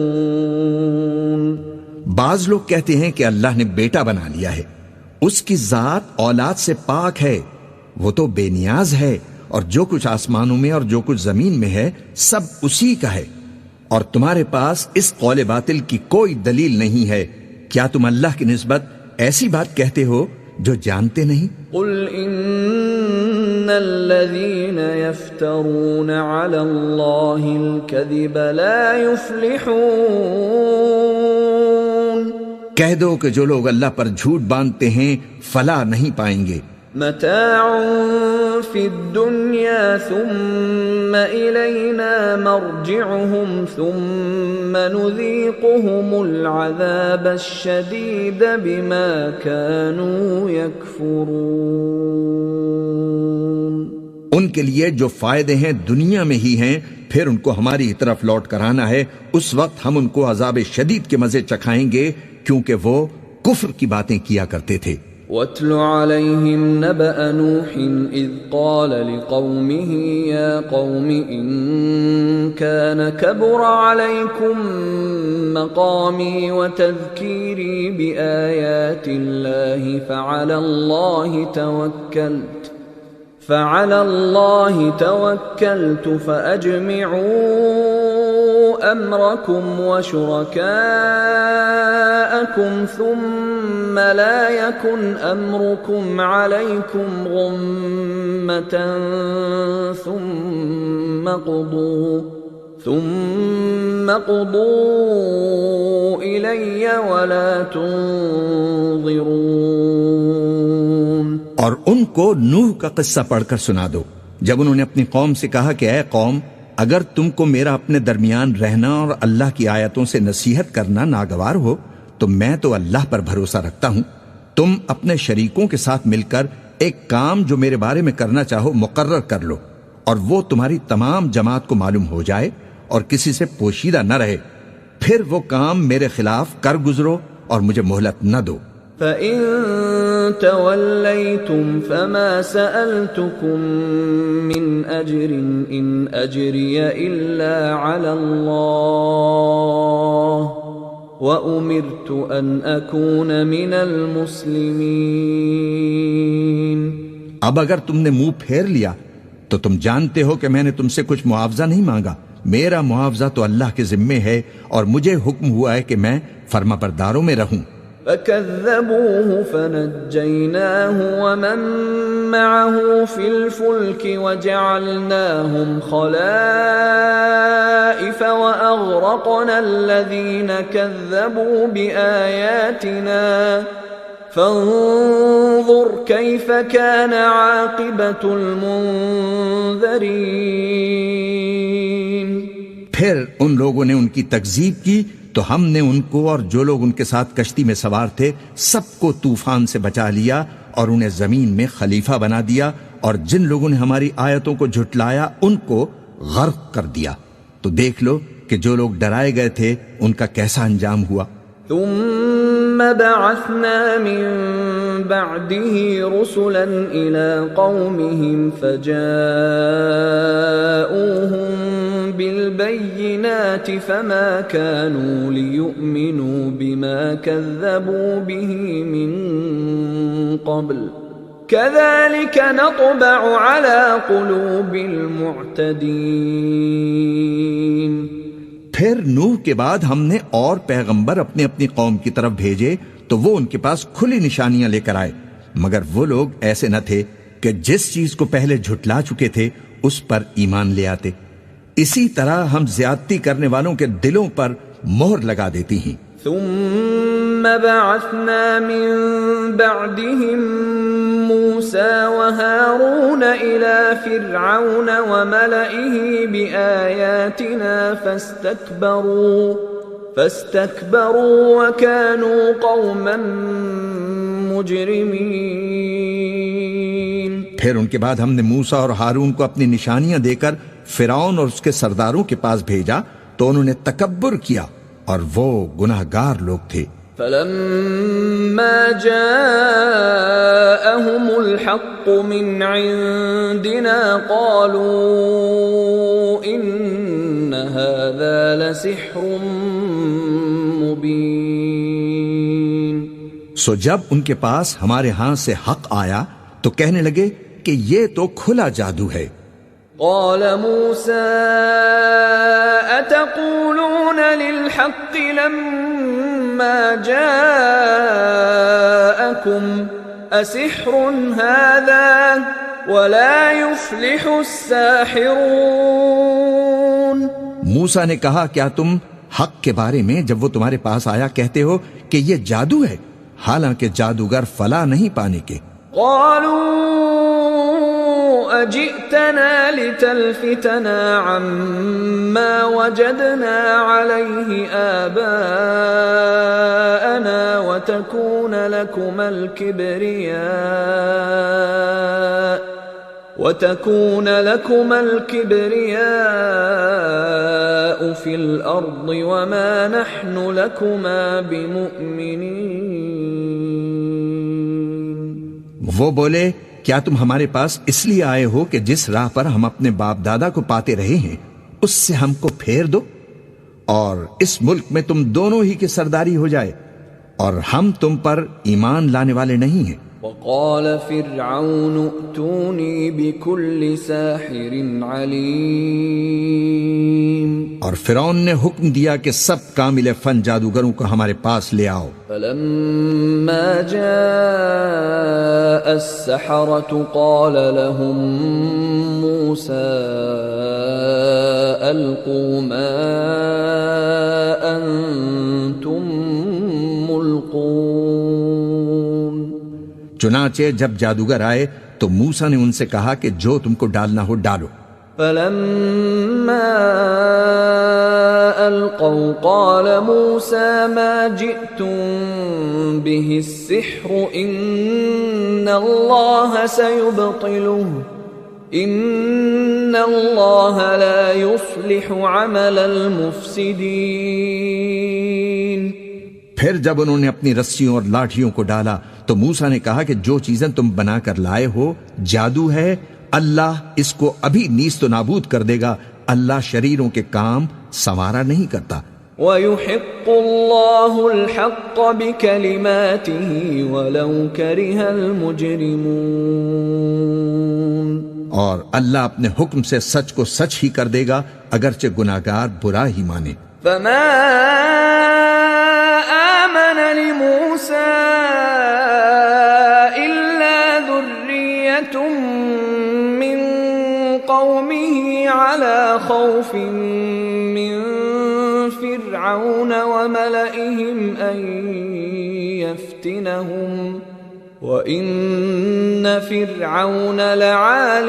بعض لوگ کہتے ہیں کہ اللہ نے بیٹا بنا لیا ہے، اس کی ذات اولاد سے پاک ہے، وہ تو بے نیاز ہے، اور جو کچھ آسمانوں میں اور جو کچھ زمین میں ہے سب اسی کا ہے، اور تمہارے پاس اس قول باطل کی کوئی دلیل نہیں ہے۔ کیا تم اللہ کی نسبت ایسی بات کہتے ہو جو جانتے نہیں؟ قل ان الذين يفترون على الله الكذب لا يفلحون۔ کہہ دو کہ جو لوگ اللہ پر جھوٹ باندھتے ہیں فلاح نہیں پائیں گے۔ متاع فی الدنیا ثم الینا مرجعهم ثم نذیقهم العذاب الشدید بما كانوا یکفرون۔ ان کے لیے جو فائدے ہیں دنیا میں ہی ہیں، پھر ان کو ہماری طرف لوٹ کر آنا ہے، اس وقت ہم ان کو عذاب شدید کے مزے چکھائیں گے کیونکہ وہ کفر کی باتیں کیا کرتے تھے۔ وَاتْلُ عَلَيْهِمْ نَبَأَ نُوحٍ إِذْ قَالَ لِقَوْمِهِ يَا قَوْمِ إِن كَانَ كَبُرَ عَلَيْكُمْ مَقَامِي وَتَذْكِيرِي بِآيَاتِ اللَّهِ فَعَلَى اللَّهِ تَوَكَّلْتُ فَأَجْمِعُوا أَمْرَكُمْ وَشُرَكَاءَكُمْ ثُمَّ لَا يَكُنْ أَمْرُكُمْ عَلَيْكُمْ غُمَّةً ثُمَّ قُضُوا إِلَيَّ وَلَا تُنظِرُونَ۔ اور ان کو نوح کا قصہ پڑھ کر سنا دو، جب انہوں نے اپنی قوم سے کہا کہ اے قوم، اگر تم کو میرا اپنے درمیان رہنا اور اللہ کی آیتوں سے نصیحت کرنا ناگوار ہو تو میں تو اللہ پر بھروسہ رکھتا ہوں، تم اپنے شریکوں کے ساتھ مل کر ایک کام جو میرے بارے میں کرنا چاہو مقرر کر لو، اور وہ تمہاری تمام جماعت کو معلوم ہو جائے اور کسی سے پوشیدہ نہ رہے، پھر وہ کام میرے خلاف کر گزرو اور مجھے مہلت نہ دو۔ فَإِن تَوَلَّيْتُمْ فَمَا سَأَلْتُكُمْ مِنْ أَجْرٍ إِنْ أَجْرِيَ إِلَّا عَلَى اللَّهِ وأمرت أن أكون من المسلمين. اب اگر تم نے منہ پھیر لیا تو تم جانتے ہو کہ میں نے تم سے کچھ معاوضہ نہیں مانگا. میرا معاوضہ تو اللہ کے ذمے ہے اور مجھے حکم ہوا ہے کہ میں فرما برداروں میں رہوں. فكذبوه فنجيناه ومن معه في الفلك وجعلناهم خلائف وأغرقنا الذين كذبوا بآياتنا فانظر كيف كان عاقبة المنذرين. پھر ان لوگوں نے ان کی تکذیب کی تو ہم نے ان کو اور جو لوگ ان کے ساتھ کشتی میں سوار تھے سب کو طوفان سے بچا لیا اور انہیں زمین میں خلیفہ بنا دیا، اور جن لوگوں نے ہماری آیتوں کو جھٹلایا ان کو غرق کر دیا. تو دیکھ لو کہ جو لوگ ڈرائے گئے تھے ان کا کیسا انجام ہوا. ثم بعثنا من بعده رسلا إلى قومهم فجاءوهم بالبينات فما كانوا ليؤمنوا بما كذبوا به من قبل كذلك نطبع على قلوب المعتدين. پھر نوح کے بعد ہم نے اور پیغمبر اپنی اپنی قوم کی طرف بھیجے تو وہ ان کے پاس کھلی نشانیاں لے کر آئے، مگر وہ لوگ ایسے نہ تھے کہ جس چیز کو پہلے جھٹلا چکے تھے اس پر ایمان لے آتے. اسی طرح ہم زیادتی کرنے والوں کے دلوں پر مہر لگا دیتی ہیں. ثم بعثنا من بعدهم موسى وهارون إلى فرعون وملئه بآياتنا فاستكبروا وكانوا قوما مجرمين. پھر ان کے بعد ہم نے موسیٰ اور ہارون کو اپنی نشانیاں دے کر فرعون اور اس کے سرداروں کے پاس بھیجا تو انہوں نے تکبر کیا اور وہ گناہگار لوگ تھے. فلما جاءهم الحق من عندنا قالوا إن هذا لسحر مبين. سو جب ان کے پاس ہمارے ہاں سے حق آیا تو کہنے لگے کہ یہ تو کھلا جادو ہے. قال موسى أتقولون للحق لما جاءكم أسحر هذا ولا يفلح الساحرون. موسیٰ نے کہا کیا تم حق کے بارے میں جب وہ تمہارے پاس آیا کہتے ہو کہ یہ جادو ہے، حالانکہ جادوگر فلاح نہیں پانے کے. قالوا أجئتنا لتلفتنا عما وجدنا عليه آباءنا وتكون لكما الكبرياء في الأرض وما نحن لكما بمؤمنين. وہ بولے کیا تم ہمارے پاس اس لیے آئے ہو کہ جس راہ پر ہم اپنے باپ دادا کو پاتے رہے ہیں اس سے ہم کو پھیر دو اور اس ملک میں تم دونوں ہی کی سرداری ہو جائے، اور ہم تم پر ایمان لانے والے نہیں ہیں. وقال فرعون ائتوني بكل ساحر عليم. اور فرعون نے حکم دیا کہ سب کامل فن جادوگروں کو ہمارے پاس لے آؤ. فلما جاء السحرة قال لهم موسى ألقوا ما أنتم ملقون. چنانچہ جب جادوگر آئے تو موسیٰ نے ان سے کہا کہ جو تم کو ڈالنا ہو ڈالو. فلما ألقوا قال موسى ما جئتم به السحر إن الله سيبطله إن الله لا يصلح عمل المفسدين. پھر جب انہوں نے اپنی رسیوں اور لاٹھیوں کو ڈالا تو موسیٰ نے کہا کہ جو چیزیں تم بنا کر لائے ہو جادو ہے، اللہ اس کو ابھی نیست و نابود کر دے گا. اللہ شریروں کے کام سنوارا نہیں کرتا. وَيُحِقُّ اللَّهُ الْحَقَّ بِكَلِمَاتِهِ وَلَوْ كَرِهَ الْمُجْرِمُونَ، اور اللہ اپنے حکم سے سچ کو سچ ہی کر دے گا اگرچہ گناہگار برا ہی مانے۔ فَمَا آمَنَ لِمُوسَىٰ إِلَّا ذُرِّيَّةٌ مِّن قَوْمِهِ عَلَىٰ خَوْفٍ مِّن فِرْعَوْنَ وَمَلَئِهِمْ أَن يَفْتِنَهُمْ وَإِنَّ فِرْعَوْنَ لَعَالٍ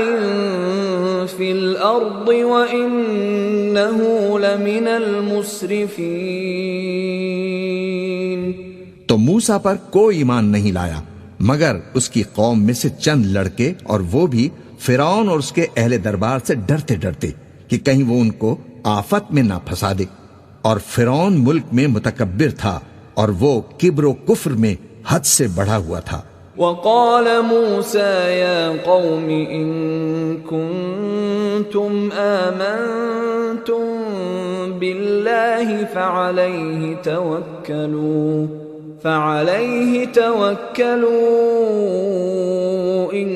فِي الْأَرْضِ وَإِنَّهُ لَمِنَ الْمُسْرِفِينَ۔ تو موسیٰ پر کوئی ایمان نہیں لایا مگر اس کی قوم میں سے چند لڑکے، اور وہ بھی فرعون اور اس کے اہل دربار سے ڈرتے ڈرتے کہ کہیں وہ ان کو آفت میں نہ پھنسا دے، اور فرعون ملک میں متکبر تھا اور وہ کبر و کفر میں حد سے بڑھا ہوا تھا۔ وقال موسى يا قوم إن كنتم آمنتم بالله فعليه توكلوا إن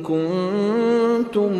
كنتم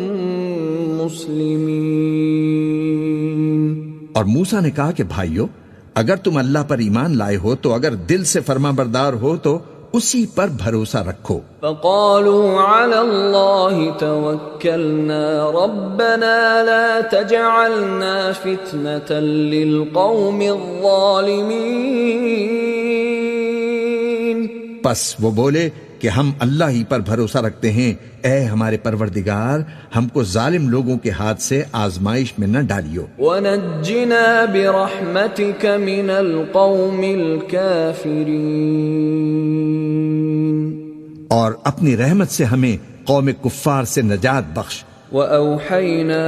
مسلمين۔ اور موسیٰ نے کہا کہ بھائیو، اگر تم اللہ پر ایمان لائے ہو تو اگر دل سے فرما بردار ہو تو اسی پر بھروسہ رکھو۔ فقالوا على الله توكلنا ربنا لا تجعلنا فتنة للقوم الظالمين۔ پس وہ بولے کہ ہم اللہ ہی پر بھروسہ رکھتے ہیں، اے ہمارے پروردگار ہم کو ظالم لوگوں کے ہاتھ سے آزمائش میں نہ ڈالیو۔ وَنَجِّنَا بِرَحْمَتِكَ مِنَ الْقَوْمِ الْكَافِرِينَ، اور اپنی رحمت سے ہمیں قوم کفار سے نجات بخش۔ وَأَوْحَيْنَا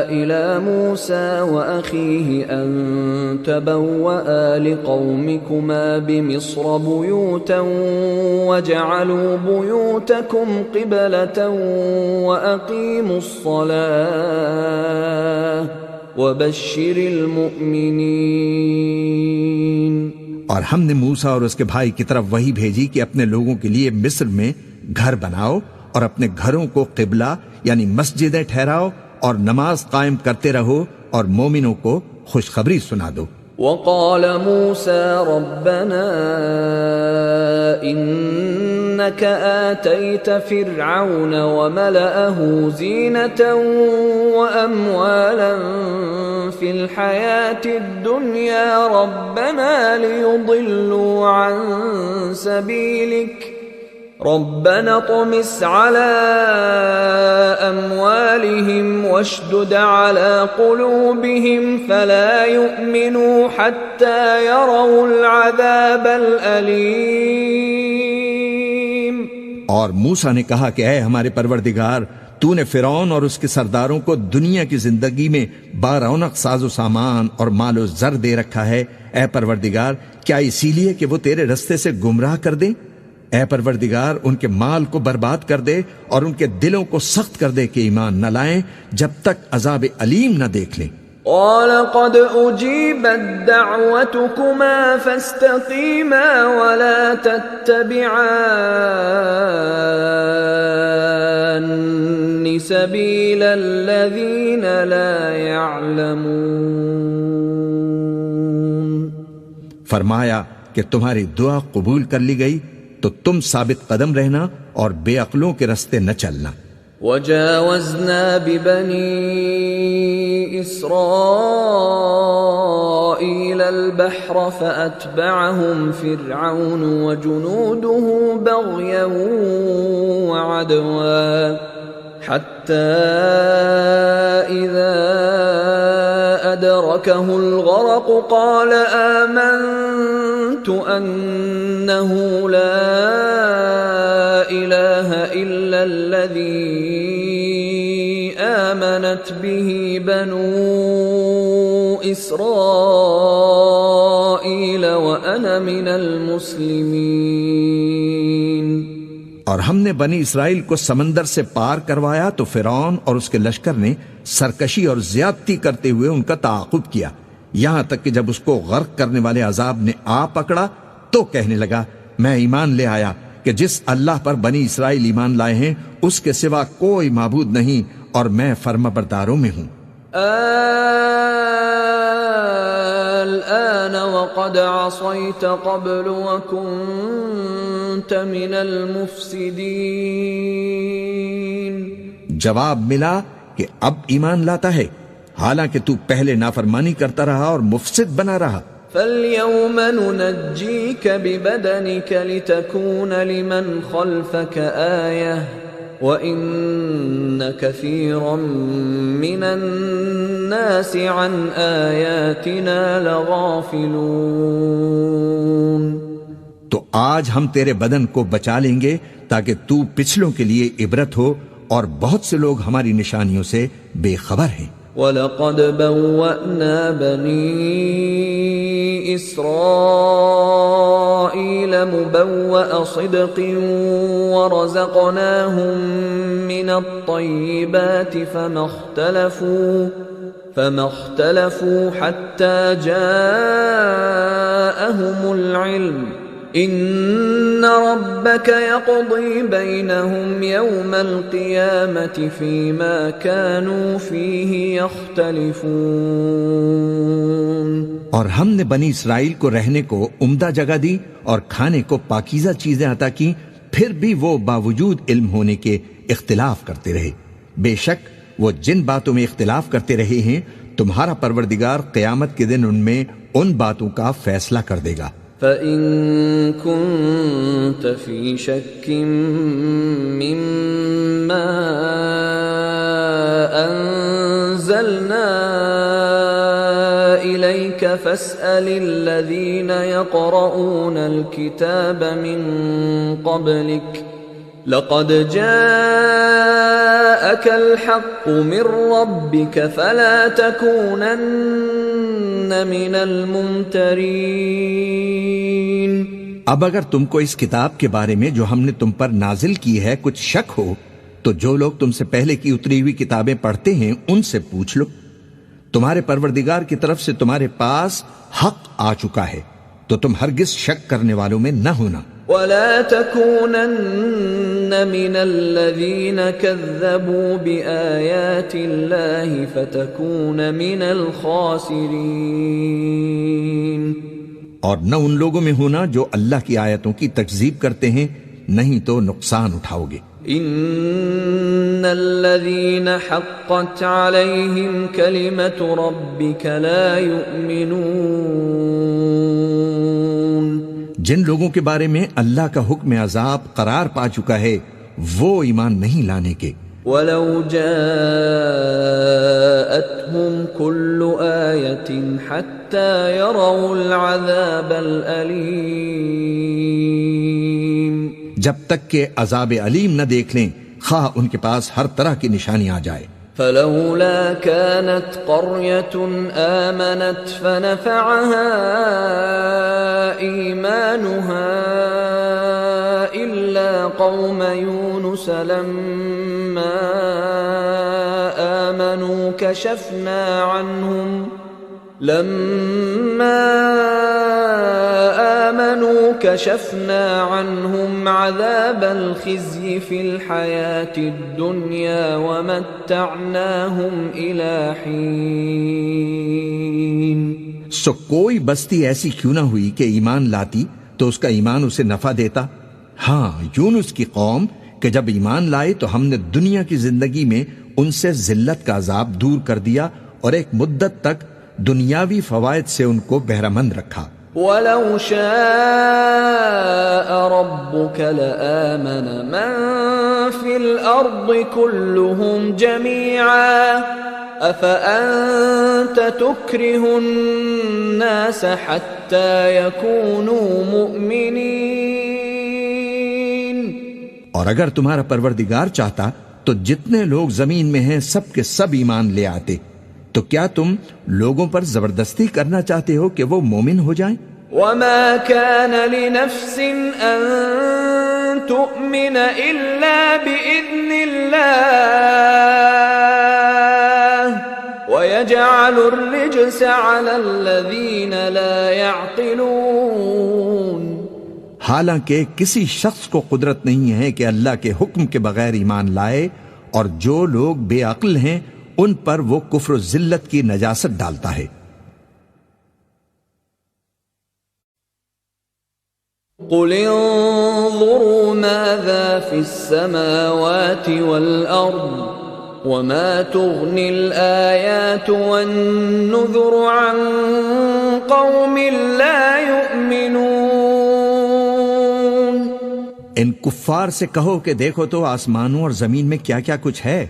إِلَى مُوسَى وَأَخِيهِ أَن تَبَوَّآ لِقَوْمِكُمَا بِمِصْرَ بُيُوتًا وَاجْعَلُوا بُيُوتَكُمْ قِبْلَةً وَأَقِيمُوا الصَّلَاةَ وَبَشِّرِ الْمُؤْمِنِينَ۔ اور ہم نے موسیٰ اور اس کے بھائی کی طرف وحی بھیجی کہ اپنے لوگوں کے لیے مصر میں گھر بناؤ اور اپنے گھروں کو قبلہ یعنی مسجدیں ٹھہراؤ اور نماز قائم کرتے رہو اور مومنوں کو خوشخبری سنا دو۔ وقال موسى ربنا إنك آتيت فرعون وملأه زينة وأموالا في الحياة الدنيا ربنا ليضلوا عن سبيلك ربنا اطمس على أموالهم واشدد على قلوبهم فلا يؤمنوا حتى يروا العذاب الأليم۔ اور موسیٰ نے کہا کہ اے ہمارے پروردگار، تو نے فرعون اور اس کے سرداروں کو دنیا کی زندگی میں بارونق ساز و سامان اور مال و زر دے رکھا ہے، اے پروردگار کیا اسی لیے کہ وہ تیرے رستے سے گمراہ کر دیں؟ اے پروردگار ان کے مال کو برباد کر دے اور ان کے دلوں کو سخت کر دے کہ ایمان نہ لائیں جب تک عذاب علیم نہ دیکھ لیں۔ قال قد أجيبت دعوتكما فاستقيما ولا تتبعان سبيل الذين لا يعلمون۔ فرمایا کہ تمہاری دعا قبول کر لی گئی تو تم ثابت قدم رہنا اور بے عقلوں کے رستے نہ چلنا۔ وجاوزنا ببني إسرائيل البحر فأتبعهم فرعون وجنوده بغيا وعدوا حتى إذا أدركه الغرق قال آمنت أنه لا إله إلا الذي آمنت به بنو إسرائيل وأنا من المسلمين۔ اور ہم نے بنی اسرائیل کو سمندر سے پار کروایا تو فرعون اور اس کے لشکر نے سرکشی اور زیادتی کرتے ہوئے ان کا تعاقب کیا، یہاں تک کہ جب اس کو غرق کرنے والے عذاب نے آ پکڑا تو کہنے لگا میں ایمان لے آیا کہ جس اللہ پر بنی اسرائیل ایمان لائے ہیں اس کے سوا کوئی معبود نہیں اور میں فرما برداروں میں ہوں۔ الآن وقد عصيت قبل وكنت من المفسدين۔ جواب ملا کہ اب ایمان لاتا ہے حالانکہ تو پہلے نافرمانی کرتا رہا اور مفسد بنا رہا۔ فَالْيَوْمَ نُنَجِّيكَ بِبَدَنِكَ لِتَكُونَ لِمَنْ خَلْفَكَ آيَةً وَإِنَّ كَثِيرًا مِّنَ النَّاسِ عَنْ آيَاتِنَا لَغَافِلُونَ۔ تو آج ہم تیرے بدن کو بچا لیں گے تاکہ تو پچھلوں کے لیے عبرت ہو، اور بہت سے لوگ ہماری نشانیوں سے بے خبر ہیں۔ وَلَقَدْ بَوَّأْنَا بَنِي إِسْرَائِيلَ مُبَوَّأَ صِدْقٍ وَرَزَقْنَاهُمْ مِنَ الطَّيِّبَاتِ فَمَا اخْتَلَفُوا حَتَّى جَاءَهُمُ الْعِلْمُ إِنَّ رَبَّكَ يَقْضِي بَيْنَهُمْ يَوْمَ الْقِيَامَةِ فِيمَا كَانُوا فِيهِ يَخْتَلِفُونَ۔ اور ہم نے بنی اسرائیل کو رہنے کو عمدہ جگہ دی اور کھانے کو پاکیزہ چیزیں عطا کی، پھر بھی وہ باوجود علم ہونے کے اختلاف کرتے رہے۔ بے شک وہ جن باتوں میں اختلاف کرتے رہے ہیں تمہارا پروردگار قیامت کے دن ان میں ان باتوں کا فیصلہ کر دے گا۔ فَإِن كُنتَ فِي شَكٍّ مِّمَّا أَنزَلْنَا إِلَيْكَ فَاسْأَلِ الَّذِينَ يَقْرَؤُونَ الْكِتَابَ مِن قَبْلِكَ لَقَدْ جَاءَكَ الْحَقُّ مِن رَّبِّكَ فَلَا تَكُونَنَّ مِنَ الْمُمْتَرِينَ۔ اب اگر تم کو اس کتاب کے بارے میں جو ہم نے تم پر نازل کی ہے کچھ شک ہو تو جو لوگ تم سے پہلے کی اتری ہوئی کتابیں پڑھتے ہیں ان سے پوچھ لو، تمہارے پروردگار کی طرف سے تمہارے پاس حق آ چکا ہے تو تم ہرگز شک کرنے والوں میں نہ ہونا۔ وَلَا تَكُونَنَّ مِنَ الَّذِينَ كَذَّبُوا بِآيَاتِ اللَّهِ فَتَكُونَ مِنَ الْخَاسِرِينَ۔ اور نہ ان لوگوں میں ہونا جو اللہ کی آیتوں کی تکذیب کرتے ہیں، نہیں تو نقصان اٹھاؤ گے۔ ان الذين حقت عليهم كلمة ربك لا يؤمنون۔ جن لوگوں کے بارے میں اللہ کا حکم عذاب قرار پا چکا ہے وہ ایمان نہیں لانے کے۔ ولو جاءتهم كل آية حتى يروا العذاب الأليم، جب تک کہ عذاب علیم نہ دیکھ لیں خواہ ان کے پاس ہر طرح کی نشانی آ جائے۔ فلولا كانت قرية آمنت فنفعها إيمانها إلا قوم يونس لما آمنوا كشفنا عنهم عذاب الخزي في الحياة الدنيا ومتعناهم إلى حين۔ سو کوئی بستی ایسی کیوں نہ ہوئی کہ ایمان لاتی تو اس کا ایمان اسے نفع دیتا؟ ہاں، یونس کی قوم کہ جب ایمان لائے تو ہم نے دنیا کی زندگی میں ان سے ذلت کا عذاب دور کر دیا اور ایک مدت تک دنیاوی فوائد سے ان کو بہرہ مند رکھا۔ وَلَوْ شَاءَ رَبُّكَ لَآمَنَ مَن فِي الْأَرْضِ كُلُّهُمْ جَمِيعًا أَفَأَنْتَ تُكْرِهُ النَّاسَ حَتَّى يَكُونُوا مُؤْمِنِينَ۔ اور اگر تمہارا پروردگار چاہتا تو جتنے لوگ زمین میں ہیں سب کے سب ایمان لے آتے، تو کیا تم لوگوں پر زبردستی کرنا چاہتے ہو کہ وہ مومن ہو جائیں؟ وَمَا كَانَ لِنَفْسٍ أَن تؤمن إلا بإذن الله ويجعل الرجس على الذين لا يعقلون. حالانکہ کسی شخص کو قدرت نہیں ہے کہ اللہ کے حکم کے بغیر ایمان لائے، اور جو لوگ بے عقل ہیں ان پر وہ کفر و ذلت کی نجاست ڈالتا ہے. قل انظروا ماذا في السماوات والأرض وما تغني الآيات والنذر عن قوم لا يؤمنون. ان کفار سے کہو کہ دیکھو تو آسمانوں اور زمین میں کیا کیا کچھ ہے،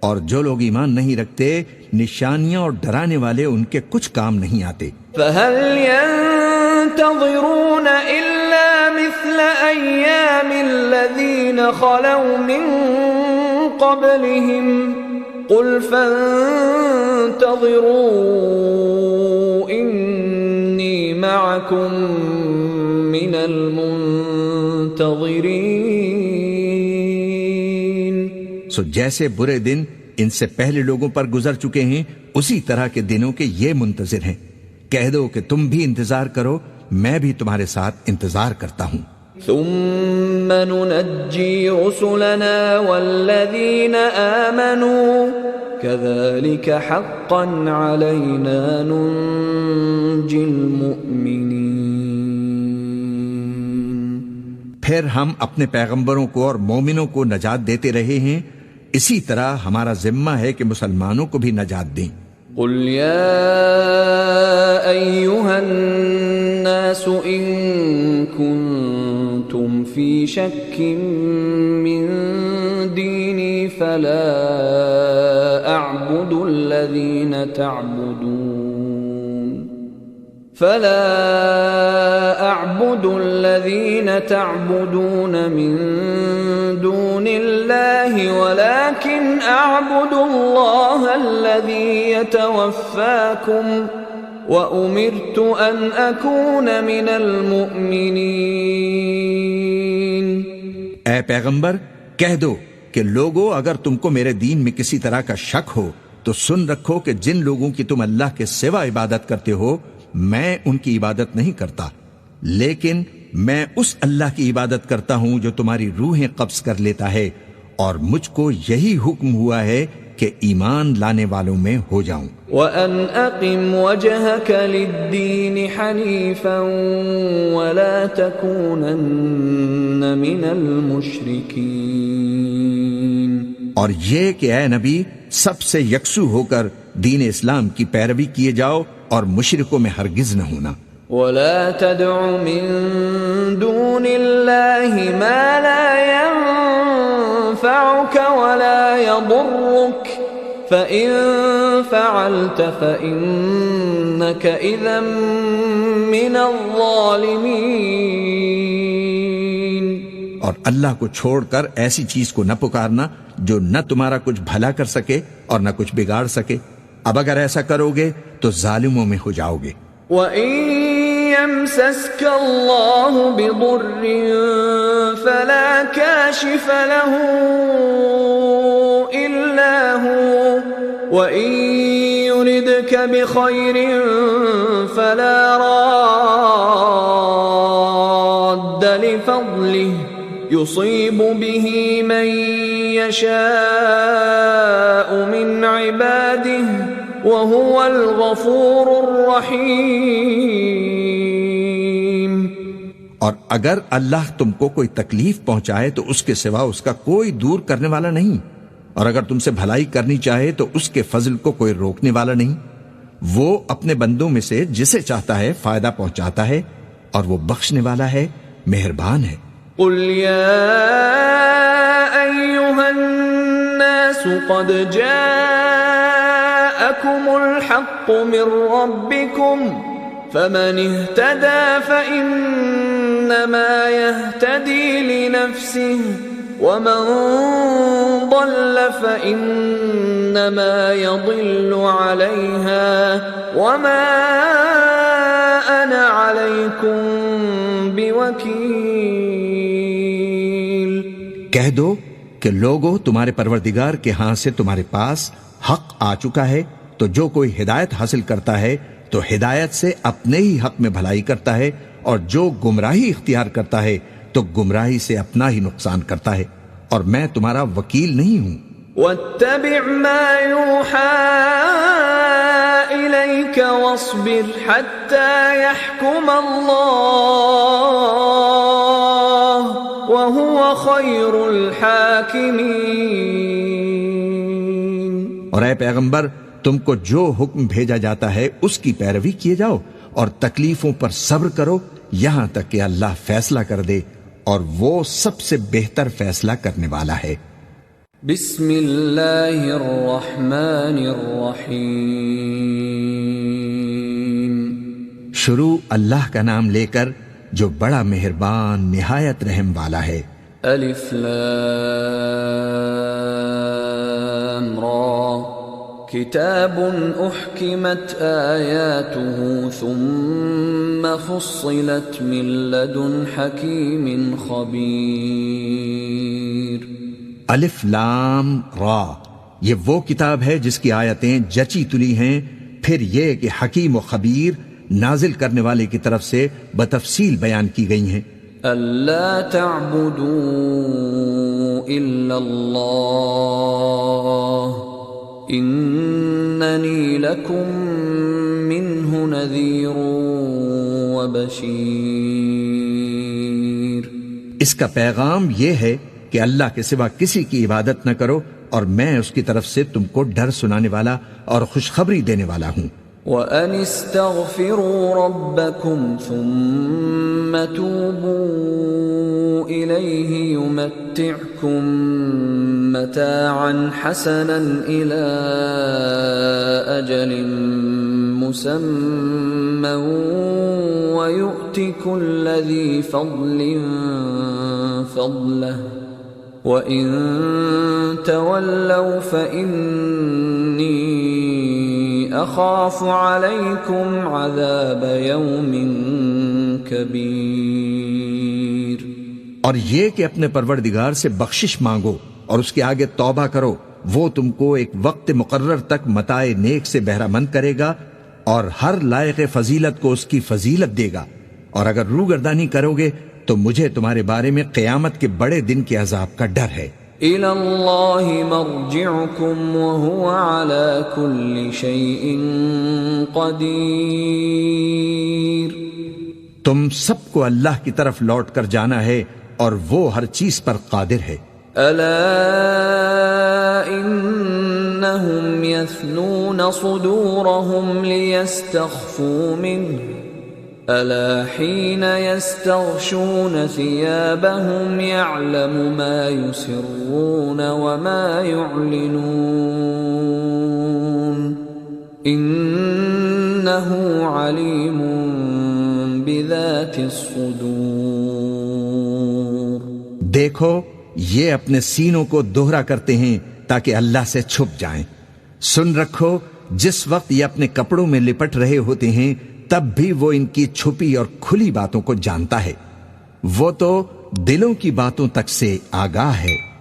اور جو لوگ ایمان نہیں رکھتے نشانیاں اور ڈرانے والے ان کے کچھ کام نہیں آتے. فهل ينتظرون إلا مثل أيام الذين خلوا من قبلهم قل فانتظروا إني معكم من المنتظرين. سو جیسے برے دن ان سے پہلے لوگوں پر گزر چکے ہیں اسی طرح کے دنوں کے یہ منتظر ہیں. کہہ دو کہ تم بھی انتظار کرو، میں بھی تمہارے ساتھ انتظار کرتا ہوں. ثم ننجي رسلنا والذين آمنوا كذلك حقا علينا ننجي المؤمنين. پھر ہم اپنے پیغمبروں کو اور مومنوں کو نجات دیتے رہے ہیں، اسی طرح ہمارا ذمہ ہے کہ مسلمانوں کو بھی نجات دیں. قل يا أيها الناس إن كنتم في شك من ديني فلا أعبد الذين تعبدون من دون الله ولكن أعبد الله الذي يتوفاكم وأمرت أن أكون من المؤمنين. اے پیغمبر کہہ دو کہ لوگو اگر تم کو میرے دین میں کسی طرح کا شک ہو تو سن رکھو کہ جن لوگوں کی تم اللہ کے سوا عبادت کرتے ہو میں ان کی عبادت نہیں کرتا، لیکن میں اس اللہ کی عبادت کرتا ہوں جو تمہاری روحیں قبض کر لیتا ہے، اور مجھ کو یہی حکم ہوا ہے کہ ایمان لانے والوں میں ہو جاؤں. وَأَنْ أَقِمْ وَجْهَكَ لِلدِّينِ حَنِيفًا وَلَا تَكُونَنَّ مِنَ الْمُشْرِكِينَ. اور یہ کہ اے نبی سب سے یکسو ہو کر دین اسلام کی پیروی کیے جاؤ اور مشرکوں میں ہرگز نہ ہونا. وَلَا تَدْعُ مِن دُونِ اللَّهِ مَا لَا يَنفَعُكَ وَلَا يَضُرُّكَ فَإِن فَعَلْتَ فَإِنَّكَ إِذًا مِّنَ الظَّالِمِينَ. اور اللہ کو چھوڑ کر ایسی چیز کو نہ پکارنا جو نہ تمہارا کچھ بھلا کر سکے اور نہ کچھ بگاڑ سکے. اب اگر ایسا کرو گے تو ظالموں میں ہو جاؤ گے. وَإِن يَمْسَسْكَ اللَّهُ بِضُرٍّ فَلَا كَاشِفَ لَهُ إِلَّا هُوَ وَإِن يُرِدْكَ بِخَيْرٍ فَلَا رَادَّ لِفَضْلِهِ يُصِيبُ بِهِ مَن يَشَاءُ مِنْ عِبَادِهِ وَهُوَ الْغَفُورُ الرَّحِيمُ. اور اگر اللہ تم کو کوئی تکلیف پہنچائے تو اس کے سوا اس کا کوئی دور کرنے والا نہیں، اور اگر تم سے بھلائی کرنی چاہے تو اس کے فضل کو کوئی روکنے والا نہیں. وہ اپنے بندوں میں سے جسے چاہتا ہے فائدہ پہنچاتا ہے، اور وہ بخشنے والا ہے، مہربان ہے. قل يا أيها الناس قد جاءكم الحق من ربكم فمن اهتدى فإنما يهتدي لنفسه ومن ضل فإنما يضل عليها وما أنا عليكم بوكيل. کہہ دو کہ لوگو تمہارے پروردگار کے ہاں سے تمہارے پاس حق آ چکا ہے، تو جو کوئی ہدایت حاصل کرتا ہے تو ہدایت سے اپنے ہی حق میں بھلائی کرتا ہے، اور جو گمراہی اختیار کرتا ہے تو گمراہی سے اپنا ہی نقصان کرتا ہے، اور میں تمہارا وکیل نہیں ہوں۔ واتبع ما يوحى إليك واصبر حتى يحكم الله وهو خير الحاكمين۔ اور اے پیغمبر، تم کو جو حکم بھیجا جاتا ہے اس کی پیروی کیے جاؤ، اور تکلیفوں پر صبر کرو یہاں تک کہ اللہ فیصلہ کر دے، اور وہ سب سے بہتر فیصلہ کرنے والا ہے۔ بسم اللہ الرحمن الرحیم۔ شروع اللہ کا نام لے کر جو بڑا مہربان نہایت رحم والا ہے۔ الف لام را، کتاب احکمت آیاته ثم فصلت من لدن حکیم خبیر۔ الف لام را، یہ وہ کتاب ہے جس کی آیتیں جچی تلی ہیں، پھر یہ کہ حکیم و خبیر نازل کرنے والے کی طرف سے بتفصیل بیان کی گئی ہیں۔ الا تعبدوا الا اللہ اننی لکم منہ نذیر وبشیر۔ اس کا پیغام یہ ہے کہ اللہ کے سوا کسی کی عبادت نہ کرو، اور میں اس کی طرف سے تم کو ڈر سنانے والا اور خوشخبری دینے والا ہوں۔ وَأَنِ اسْتَغْفِرُوا رَبَّكُمْ ثُمَّ تُوبُوا إِلَيْهِ يُمَتِّعْكُمْ مَتَاعًا حَسَنًا إِلَى أَجَلٍ مُّسَمًّى وَيُؤْتِ كُلَّ ذِي فَضْلٍ فَضْلَهُ وَإِن تَوَلَّوْا فَإِنِّي اخاف علیکم عذاب یوم کبیر۔ اور یہ کہ اپنے پروردگار سے بخشش مانگو اور اس کے آگے توبہ کرو، وہ تم کو ایک وقت مقرر تک متاع نیک سے بہرہ مند کرے گا، اور ہر لائق فضیلت کو اس کی فضیلت دے گا، اور اگر روگردانی کرو گے تو مجھے تمہارے بارے میں قیامت کے بڑے دن کے عذاب کا ڈر ہے۔ إِلَى اللَّهِ مَرْجِعُكُمْ وَهُوَ عَلَى كُلِّ شَيْءٍ قَدِيرٌ۔ تم سب کو اللہ کی طرف لوٹ کر جانا ہے، اور وہ ہر چیز پر قادر ہے۔ أَلَا إِنَّهُمْ يَثْنُونَ صُدُورَهُمْ لِيَسْتَخْفُوا مِنْهُ أَلَا حِينَ يَسْتَغْشُونَ ثِيَابَهُمْ يَعْلَمُ مَا يُسِرُّونَ وَمَا يُعْلِنُونَ إِنَّهُ عَلِيمٌ بِذَاتِ الصُّدُورِ۔ دیکھو یہ اپنے سینوں کو دوہرا کرتے ہیں تاکہ اللہ سے چھپ جائیں۔ سن رکھو جس وقت یہ اپنے کپڑوں میں لپٹ رہے ہوتے ہیں تب بھی وہ ان کی چھپی اور کھلی باتوں کو جانتا ہے، وہ تو دلوں کی باتوں تک سے آگاہ ہے۔